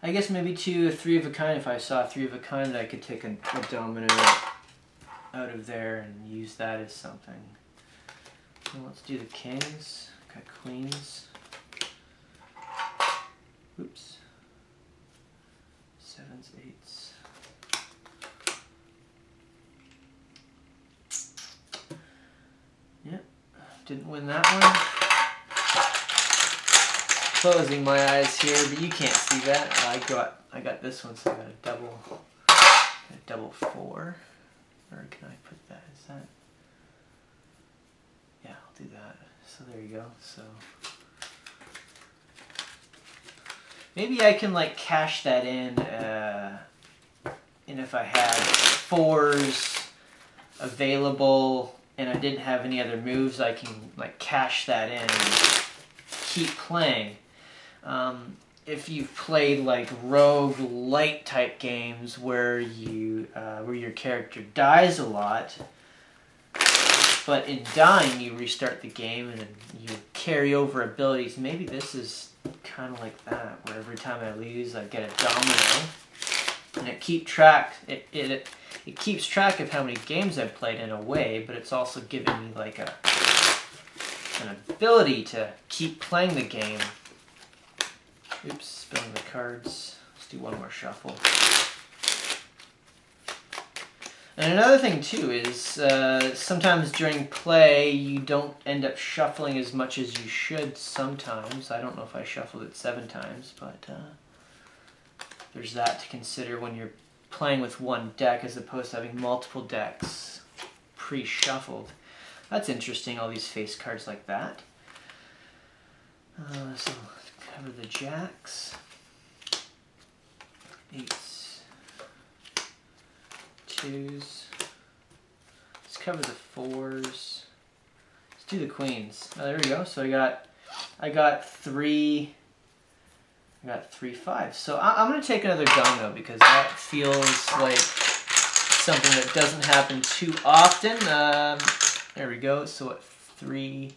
I guess maybe 2 or 3 of a kind. If I saw 3 of a kind, I could take a domino out of there and use that as something. So let's do the kings. Got queens. Oops. Didn't win that one. Closing my eyes here, but you can't see that. I got this one, so I got a double 4. Where can I put that? Is that? Yeah, I'll do that. So there you go. So maybe I can like cash that in, and if I had 4s available and I didn't have any other moves, I can like cash that in and keep playing. If you've played like rogue light type games where where your character dies a lot, but in dying you restart the game and you carry over abilities, maybe this is kind of like that, where every time I lose I get a domino, and it keeps track of how many games I've played in a way, but it's also giving me like an ability to keep playing the game. Oops, spilling the cards. Let's do one more shuffle. And another thing too is sometimes during play you don't end up shuffling as much as you should sometimes. I don't know if I shuffled it 7 times, but there's that to consider when you're playing with one deck as opposed to having multiple decks pre-shuffled. That's interesting, all these face cards like that. So cover the jacks, 8s, 2s. Let's cover the 4s. Let's do the queens. Oh, there we go. So I got 3 5s. So I'm going to take another domino because that feels like something that doesn't happen too often. There we go. So at 3,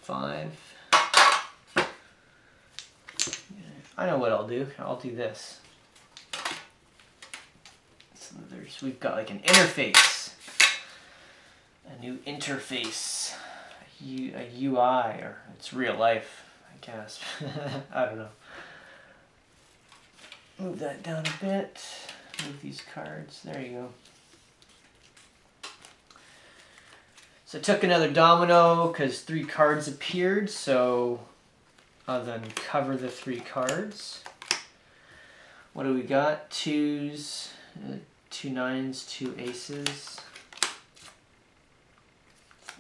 5. I know what I'll do. I'll do this. So we've got like an interface, a new interface, a UI, or it's real life, I guess. I don't know. Move that down a bit. Move these cards. There you go. So I took another domino because 3 cards appeared, so I'll then cover the 3 cards. What do we got? 2s, 2 9s, 2 aces.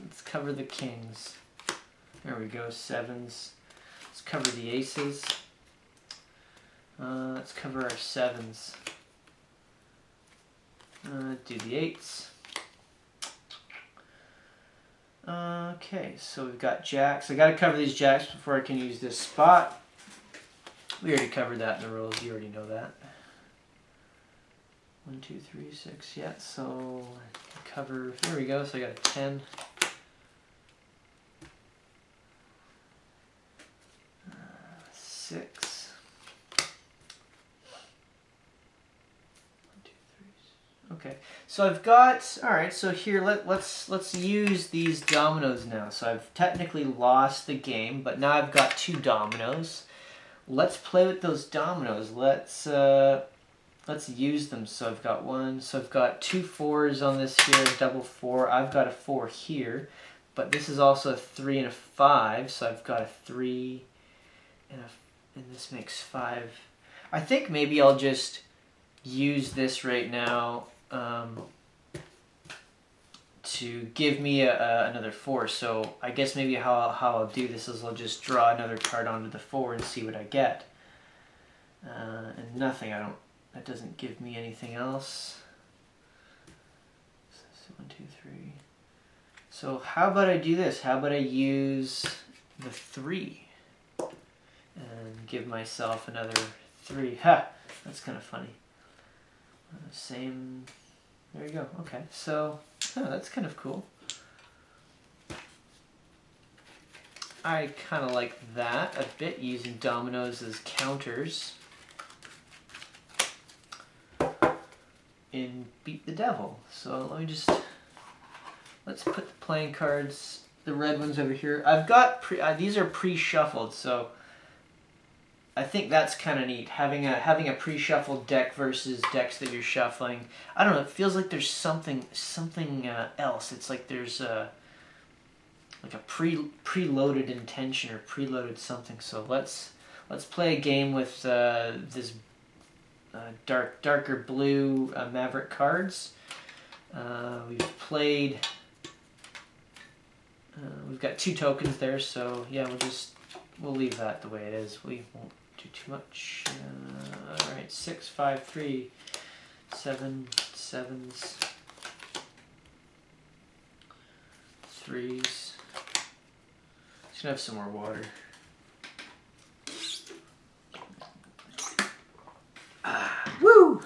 Let's cover the kings. There we go, 7s. Let's cover the aces. Let's cover our 7s. Do the 8s. Okay, so we've got jacks. I got to cover these jacks before I can use this spot. We already covered that in the rules. You already know that. 1, 2, 3, 6. Yeah, so cover. There we go. So I got a 10. 6. 1, 2, 3. Okay, so I've got, all right, so here let's use these dominoes now. So I've technically lost the game, but now I've got 2 dominoes. Let's play with those dominoes. Let's use them. So I've got 1, so I've got 2 4s on this here, double 4. I've got a 4 here, but this is also a 3 and a 5, so I've got a 3 and this makes 5. I think maybe I'll just use this right now to give me another 4. So I guess maybe how I'll do this is I'll just draw another card onto the 4 and see what I get. And nothing. That doesn't give me anything else. So 1, 2, 3. So how about I do this? How about I use the 3 and give myself another 3? Ha! That's kind of funny. Same. There you go. Okay, so that's kind of cool. I kind of like that a bit, using dominoes as counters in Beat the Devil. So let's put the playing cards, the red ones over here. I've got these are pre-shuffled, so I think that's kind of neat, having a pre-shuffled deck versus decks that you're shuffling. I don't know, it feels like there's something else. It's like there's like a preloaded intention or preloaded something. So let's play a game with this darker blue Maverick cards. We've played. We've got 2 tokens there, so yeah, we'll leave that the way it is. We won't do too much. All right, 6, 5, 3, 7, 7s, 3s. Just gonna have some more water. Woo!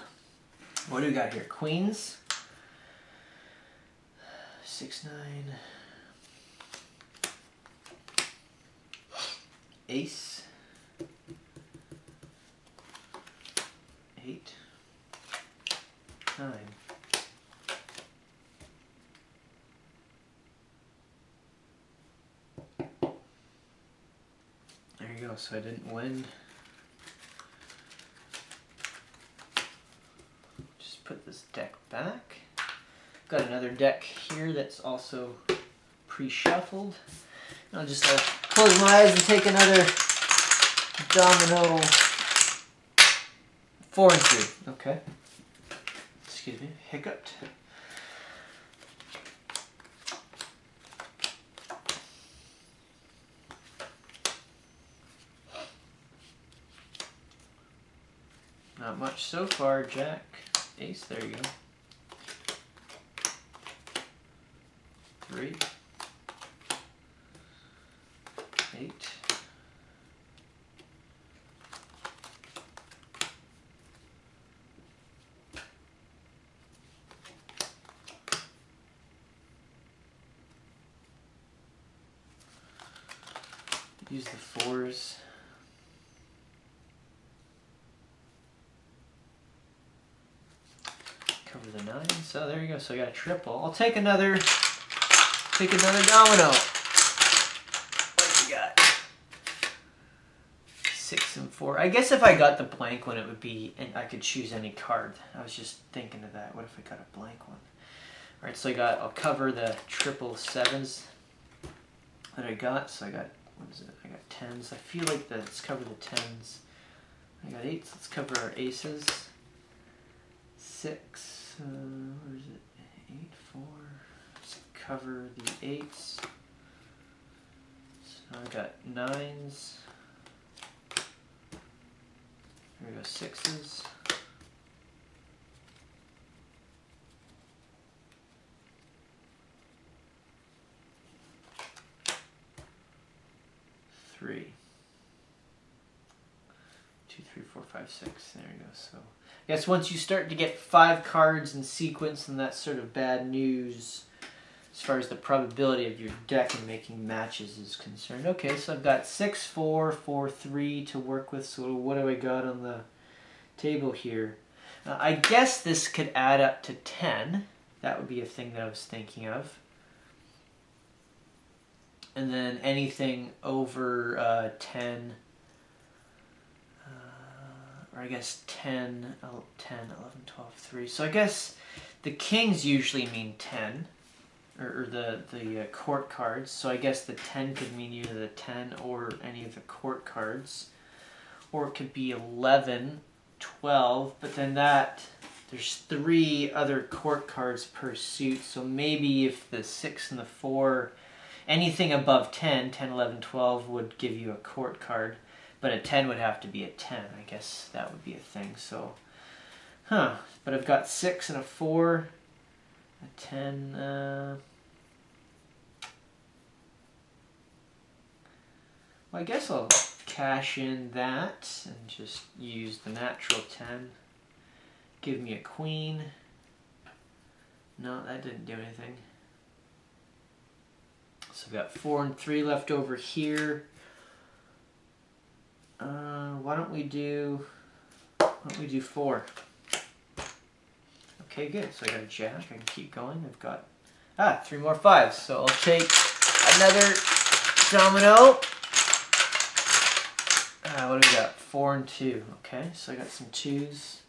What do we got here? Queens. 6, 9. Ace. 8. 9. There you go, so I didn't win. Just put this deck back. Got another deck here that's also pre-shuffled. I'll close my eyes and take another domino. 4 and 3. Okay. Excuse me, hiccuped. Not much so far. Jack, ace, there you go. 3, 8, 'Use the 4s. Cover the 9s. So there you go. So I got a triple. I'll take another domino. What do you got? 6 and 4. I guess if I got the blank one, it would be, and I could choose any card. I was just thinking of that. What if I got a blank one? All right, so I'll cover the triple 7s that I got. So I got, what is it? I got 10s. I feel like let's cover the 10s. I got 8s. Let's cover our aces. 6. Where is it? 8, 4. Let's cover the 8s. So I got 9s. Here we go, 6s. 3. 2, 3, 4, 5, 6. There you go. So I guess once you start to get 5 cards in sequence, then that's sort of bad news as far as the probability of your deck and making matches is concerned. Okay, so I've got 6, 4, 4, 3 to work with. So what do I got on the table here? I guess this could add up to 10. That would be a thing that I was thinking of. And then anything over 10, or I guess 10, 11, 12, 3. So I guess the kings usually mean 10, or the court cards. So I guess the 10 could mean either the 10 or any of the court cards. Or it could be 11, 12, but then there's 3 other court cards per suit. So maybe if the 6 and the 4, anything above 10, 10, 11, 12 would give you a court card. But a 10 would have to be a 10. I guess that would be a thing. So, but I've got 6 and a 4, a 10. Well, I guess I'll cash in that and just use the natural 10. Give me a queen. No, that didn't do anything. So I've got 4 and 3 left over here. Why don't we do 4? Okay, good. So I got a jack. I can keep going. I've got 3 more 5s. So I'll take another domino. What do we got? 4 and 2. Okay, so I got some 2s.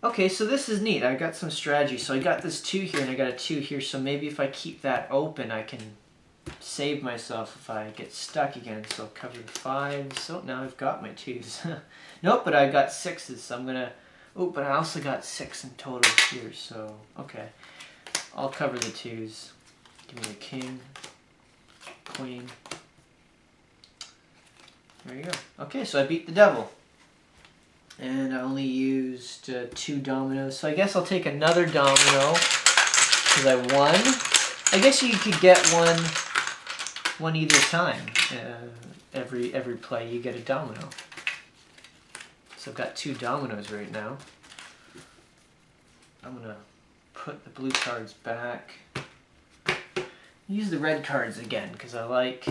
Okay, so this is neat. I got some strategy. So I got this 2 here and I got a 2 here. So maybe if I keep that open, I can save myself if I get stuck again. So I'll cover the 5s. So now I've got my 2s. Nope, but I got 6s, so I'm gonna... Oh, but I also got 6 in total here, so... Okay. I'll cover the 2s. Give me a king, queen. There you go. Okay, so I beat the devil. And I only used 2 dominoes. So I guess I'll take another domino because I won. I guess you could get one either time. Every play you get a domino. So I've got 2 dominoes right now. I'm gonna put the blue cards back. Use the red cards again because I like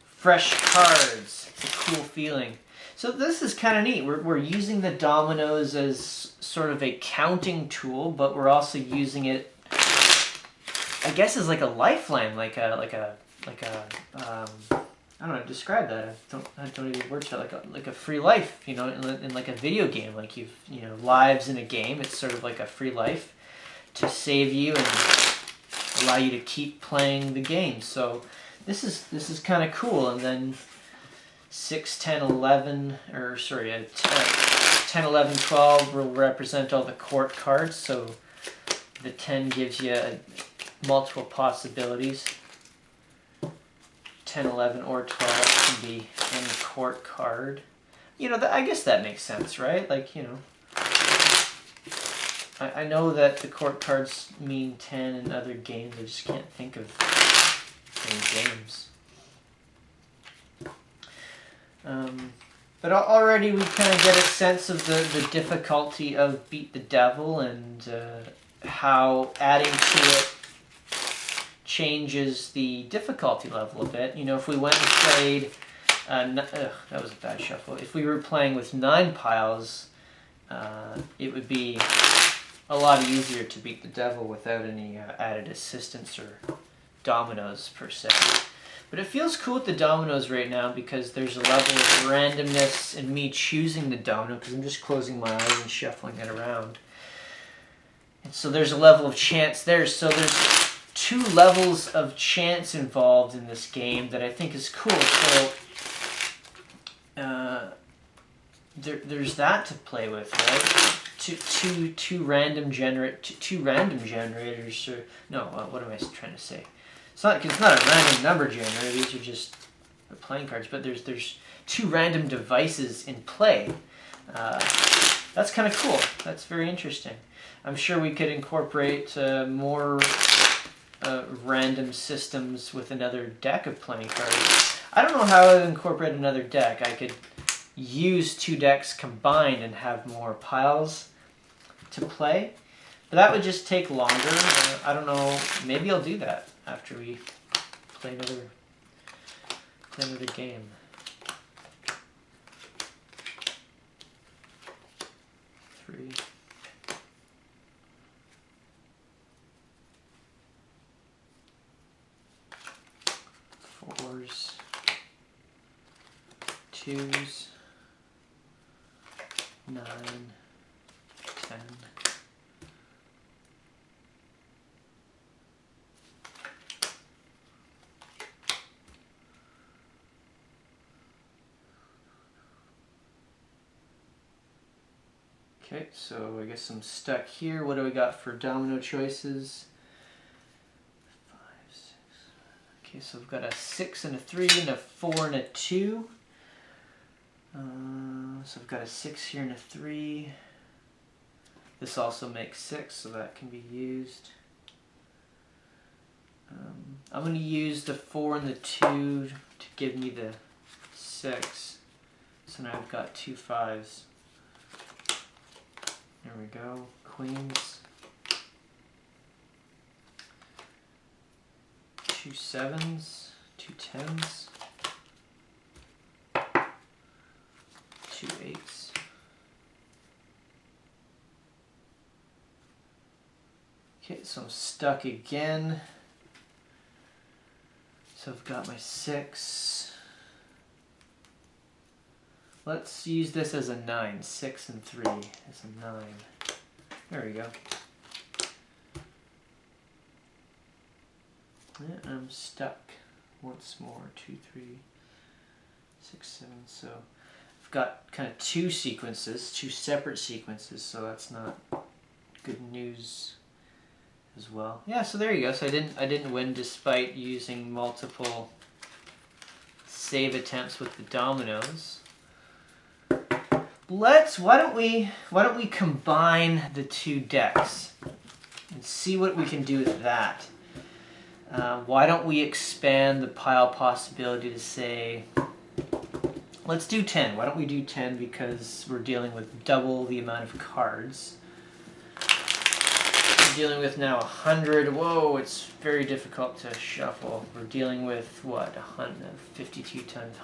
fresh cards. It's a cool feeling. So this is kind of neat. We're using the dominoes as sort of a counting tool, but we're also using it, I guess, as like a lifeline, like a I don't know how to describe that. I don't even words for it. Like a free life, you know, in like a video game. Like you know, lives in a game. It's sort of like a free life to save you and allow you to keep playing the game. So this is kind of cool. And then 6, 10, 11, or sorry, 10, 11, 12 will represent all the court cards. So the 10 gives you multiple possibilities. 10, 11, or 12 can be any court card. You know, I guess that makes sense, right? Like, you know, I know that the court cards mean 10 in other games. I just can't think of any games. But already we kind of get a sense of the difficulty of Beat the Devil and how adding to it changes the difficulty level a bit. You know, if we went and played, that was a bad shuffle. If we were playing with 9 piles, it would be a lot easier to beat the devil without any added assistance or dominoes per se. But it feels cool with the dominoes right now because there's a level of randomness in me choosing the domino because I'm just closing my eyes and shuffling it around. And so there's a level of chance there. So there's 2 levels of chance involved in this game that I think is cool. So there's that to play with, right? Two random generators. Or no, what am I trying to say? It's not a random number generator. These are just playing cards. But there's 2 random devices in play. That's kind of cool. That's very interesting. I'm sure we could incorporate more random systems with another deck of playing cards. I don't know how I would incorporate another deck. I could use 2 decks combined and have more piles to play. But that would just take longer. I don't know. Maybe I'll do that after we play another game. 3. 4s, 2s, 9, 10. Okay, so I guess I'm stuck here. What do we got for domino choices? 5, 6. Okay, so I've got a 6 and a 3 and a 4 and a 2. So I've got a 6 here and a 3. This also makes 6, so that can be used. I'm going to use the 4 and the 2 to give me the 6. So now I've got 2 5s. There we go. Queens. 2 7s. 2 10s. 2 8s. Okay, so I'm stuck again. So I've got my 6. Let's use this as a 9. 6 and 3 is a 9. There we go. Yeah, I'm stuck once more. 2, 3, 6, 7. So I've got kind of two separate sequences, so that's not good news as well. Yeah, so there you go. So I didn't win despite using multiple save attempts with the dominoes. Why don't we combine the two decks and see what we can do with that. Why don't we expand the pile possibility to say, let's do 10. Why don't we do 10, because we're dealing with double the amount of cards. We're dealing with now 100. Whoa, it's very difficult to shuffle. We're dealing with, what, 52 times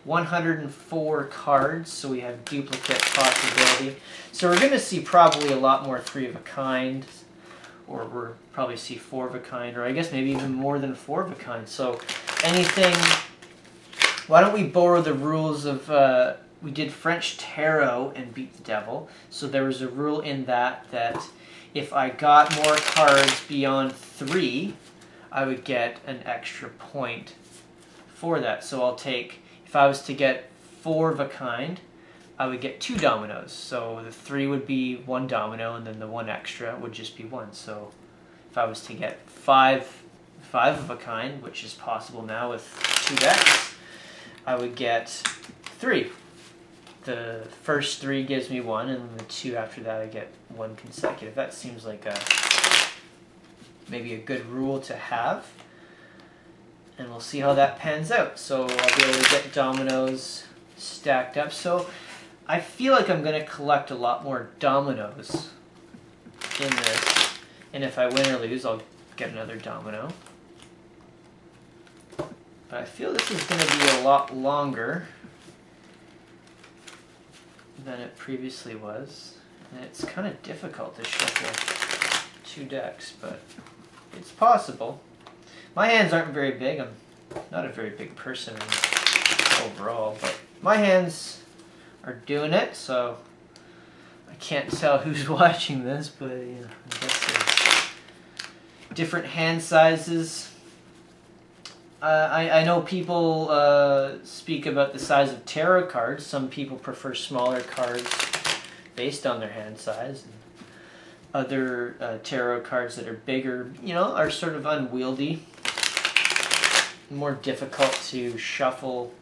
104 cards, so we have duplicate possibility. So we're going to see probably a lot more 3 of a kind, or we'll probably see 4 of a kind, or I guess maybe even more than 4 of a kind. So anything, why don't we borrow the rules of, we did French Tarot and beat the devil. So there was a rule in that if I got more cards beyond 3, I would get an extra point for that. So I'll take, if I was to get 4 of a kind, I would get 2 dominoes. So the 3 would be 1 domino, and then the 1 extra would just be 1. So if I was to get 5 of a kind, which is possible now with 2 decks, I would get 3. The first 3 gives me 1, and the 2 after that I get 1 consecutive. That seems like maybe a good rule to have. And we'll see how that pans out. So I'll be able to get dominoes stacked up. So I feel like I'm going to collect a lot more dominoes in this. And if I win or lose, I'll get another domino. But I feel this is going to be a lot longer than it previously was. And it's kind of difficult to shuffle 2 decks, but it's possible. My hands aren't very big. I'm not a very big person overall, but my hands are doing it, so I can't tell who's watching this, but you know, I guess there's different hand sizes. I know people speak about the size of tarot cards. Some people prefer smaller cards based on their hand size. Other tarot cards that are bigger, you know, are sort of unwieldy, more difficult to shuffle.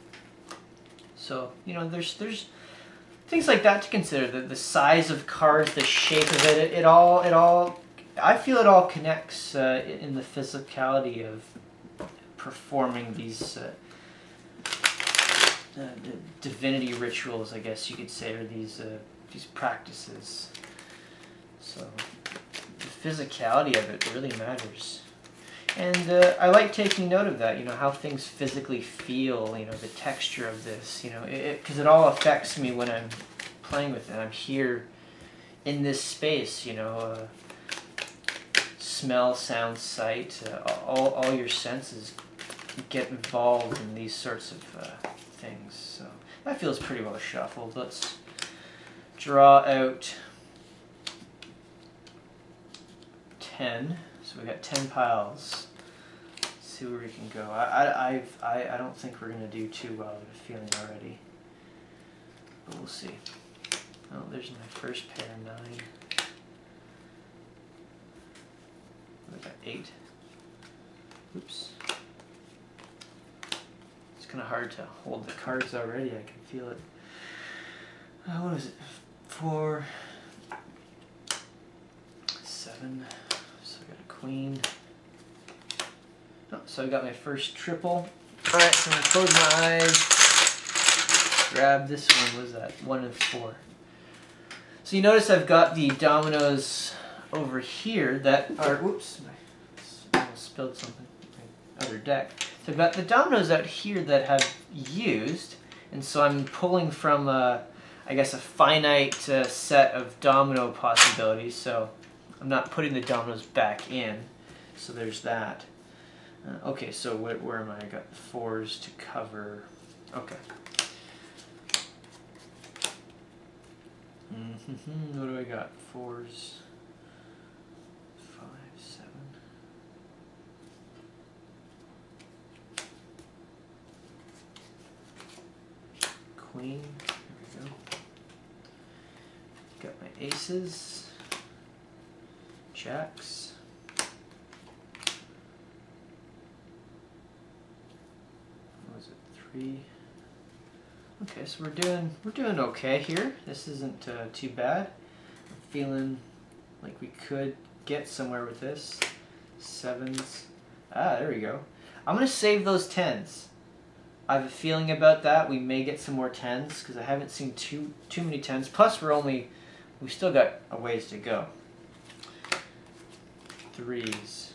So, you know, there's things like that to consider. The size of cards, the shape of it, it all I feel it all connects in the physicality of performing these divinity rituals, I guess you could say, or these practices. So the physicality of it really matters. And I like taking note of that, you know, how things physically feel, you know, the texture of this, you know, because it all affects me when I'm playing with it. I'm here in this space, you know, smell, sound, sight, all your senses get involved in these sorts of things. So that feels pretty well shuffled. Let's draw out 10. So we got 10 piles. Let's see where we can go. I don't think we're gonna do too well. I have a feeling already, but we'll see. Oh, there's my first pair, 9. We got 8. Oops. It's kind of hard to hold the cards already. I can feel it. What is it? 4, 7. So I got a queen. Oh, so I got my first triple. Alright, so I'm going to close my eyes. Grab this one. What was that? 1 and 4. So you notice I've got the dominoes over here that are, whoops, I almost spilled something. My other deck. So I've got the dominoes out here that have used, and so I'm pulling from I guess a finite set of domino possibilities, so I'm not putting the dominoes back in, so there's that. Okay, so where am I? I got the 4s to cover. Okay. What do I got? 4s, 5, 7. aces, jacks, what was it, 3. Okay, so we're doing okay here. This isn't too bad. I'm feeling like we could get somewhere with this. 7s. Ah, there we go. I'm gonna save those 10s. I have a feeling about that. We may get some more 10s because I haven't seen too many 10s. Plus, we still got a ways to go. 3s.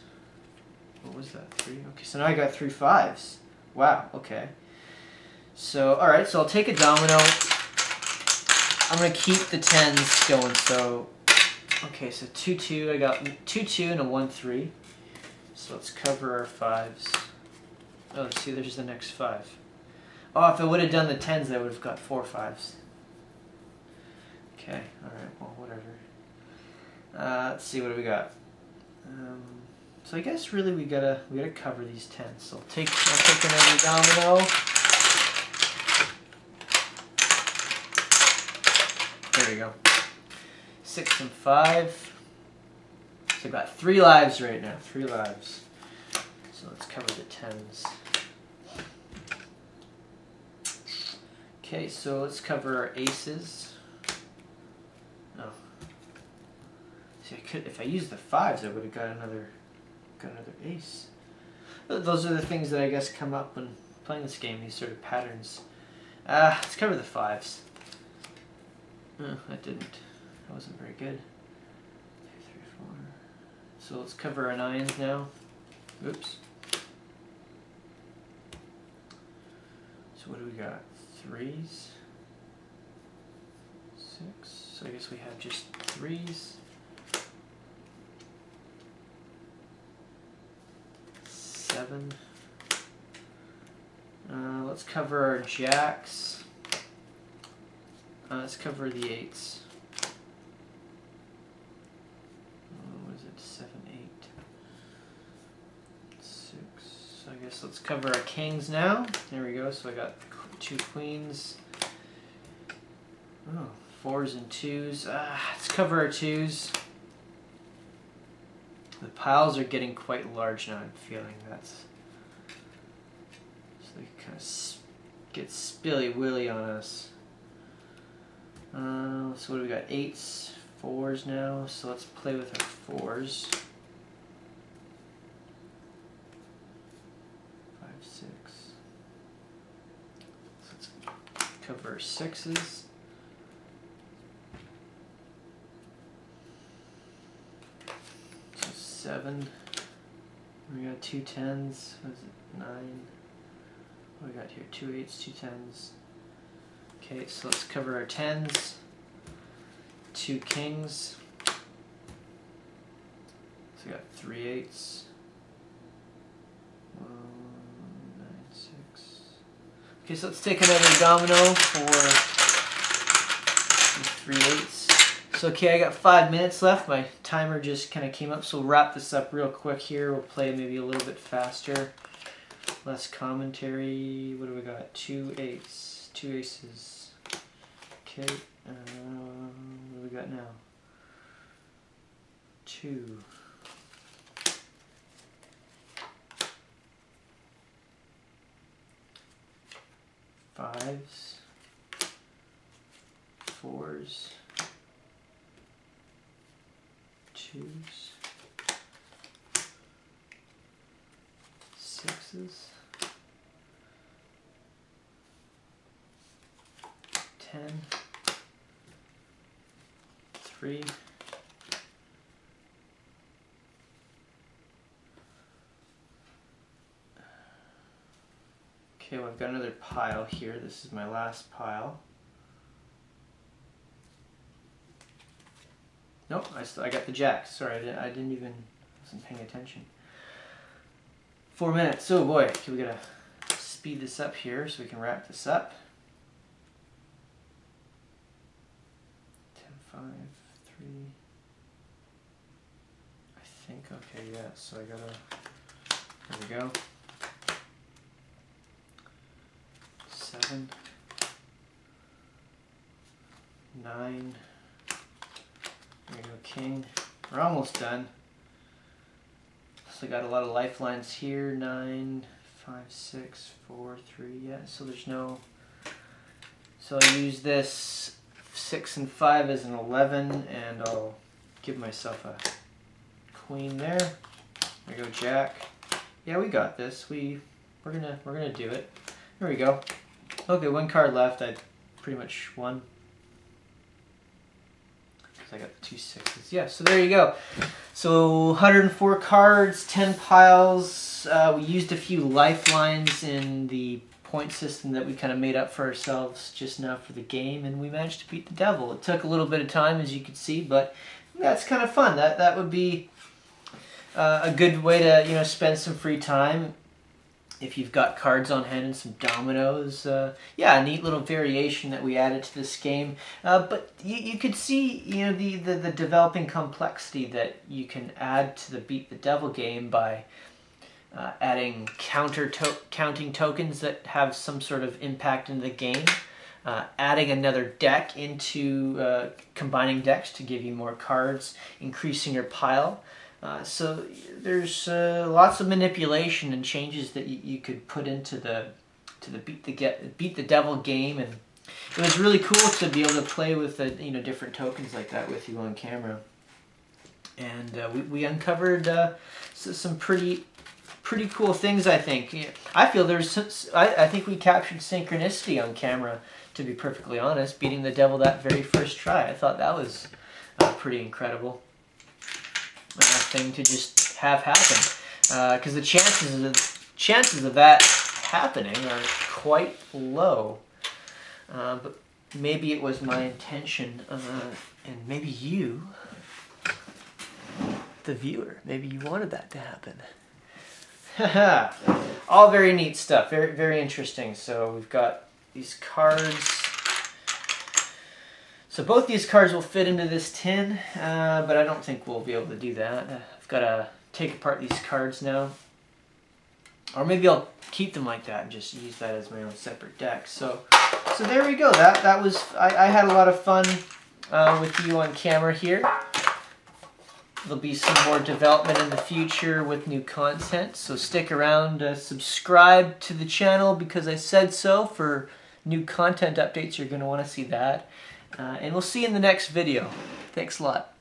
What was that? 3? Okay, so now I got 3 5s. Wow. Okay. So, all right. So I'll take a domino. I'm gonna keep the 10s going. So, okay. So 2 2. I got 2 2 and a 1 3. So let's cover our 5s. Oh, see, there's the next 5. Oh, if I would have done the 10s, I would have got 4 5s. Okay, alright, well, whatever. Let's see, what do we got? So I guess really we gotta cover these 10s. So I'll take another domino. There we go. 6 and 5. So I've got 3 lives right now. 3 lives. So let's cover the 10s. Okay, so let's cover our aces. Oh. See, if I used the 5s, I would have got another ace. Those are the things that I guess come up when playing this game, these sort of patterns. Let's cover the 5s. That didn't. That wasn't very good. 2, 3, 4. So let's cover our 9s now. Oops. So what do we got? 3s. 6. So I guess we have just 3s. 7. Let's cover our jacks. Let's cover the 8s. What is it? 7, 8, 6. So I guess let's cover our kings now. There we go. So I got 2 queens. Oh, 4s and 2s. Let's cover our 2s. The piles are getting quite large now. I'm feeling that's so they kind of get spilly willy on us. So what do we got? 8s, 4s now. So let's play with our 4s. 5, 6. So let's cover our 6s. 7. We got 2 10s. What is it? 9. What do we got here? 2 8s, 2 10s. Okay, so let's cover our 10s. 2 kings. So we got 3 8s. 1, 9, 6. Okay, so let's take another domino for 3 8s. So okay, I got 5 minutes left. My timer just kind of came up, so we'll wrap this up real quick here. We'll play maybe a little bit faster. Less commentary. What do we got? 2 8s, 2 aces. Okay, what do we got now? 2. 5s. 4s. 2s. 6s. 10. 3. Okay, well, I've got another pile here. This is my last pile. Nope, I got the jacks. Sorry, I didn't even, wasn't paying attention. 4 minutes. Oh boy, okay, we gotta speed this up here so we can wrap this up. 10, 5, 3. I think, okay, yeah, so I gotta, there we go. 7, 9, king. We're almost done. So I got a lot of lifelines here. 9, 5, 6, 4, 3. Yeah, so there's no... So I'll use this 6 and 5 as an 11, and I'll give myself a queen there. There we go, jack. Yeah, we got this. We're gonna do it. There we go. Okay, 1 card left. I pretty much won. I got the 2 6s. Yeah, so there you go. So 104 cards, 10 piles. We used a few lifelines in the point system that we kind of made up for ourselves just now for the game, and we managed to beat the devil. It took a little bit of time, as you could see, but that's kind of fun. That would be a good way to spend some free time. If you've got cards on hand and some dominoes, yeah, a neat little variation that we added to this game. But you could see, the developing complexity that you can add to the Beat the Devil game by adding counting tokens that have some sort of impact in the game, adding another deck into combining decks to give you more cards, increasing your pile. So there's lots of manipulation and changes that you could put into the Beat the Devil game, and it was really cool to be able to play with different tokens like that with you on camera. And we uncovered some pretty cool things. I think I feel I think we captured synchronicity on camera. To be perfectly honest, beating the devil that very first try, I thought that was pretty incredible. Thing to just have happen, because the chances of that happening are quite low. But maybe it was my intention, and maybe you, the viewer, maybe you wanted that to happen. All very neat stuff, very, very interesting. So we've got these cards. So both these cards will fit into this tin, but I don't think we'll be able to do that. I've got to take apart these cards now. Or maybe I'll keep them like that and just use that as my own separate deck. So there we go. That was, I had a lot of fun with you on camera here. There'll be some more development in the future with new content, so stick around, subscribe to the channel because I said so. For new content updates, you're going to want to see that. And we'll see you in the next video. Thanks a lot.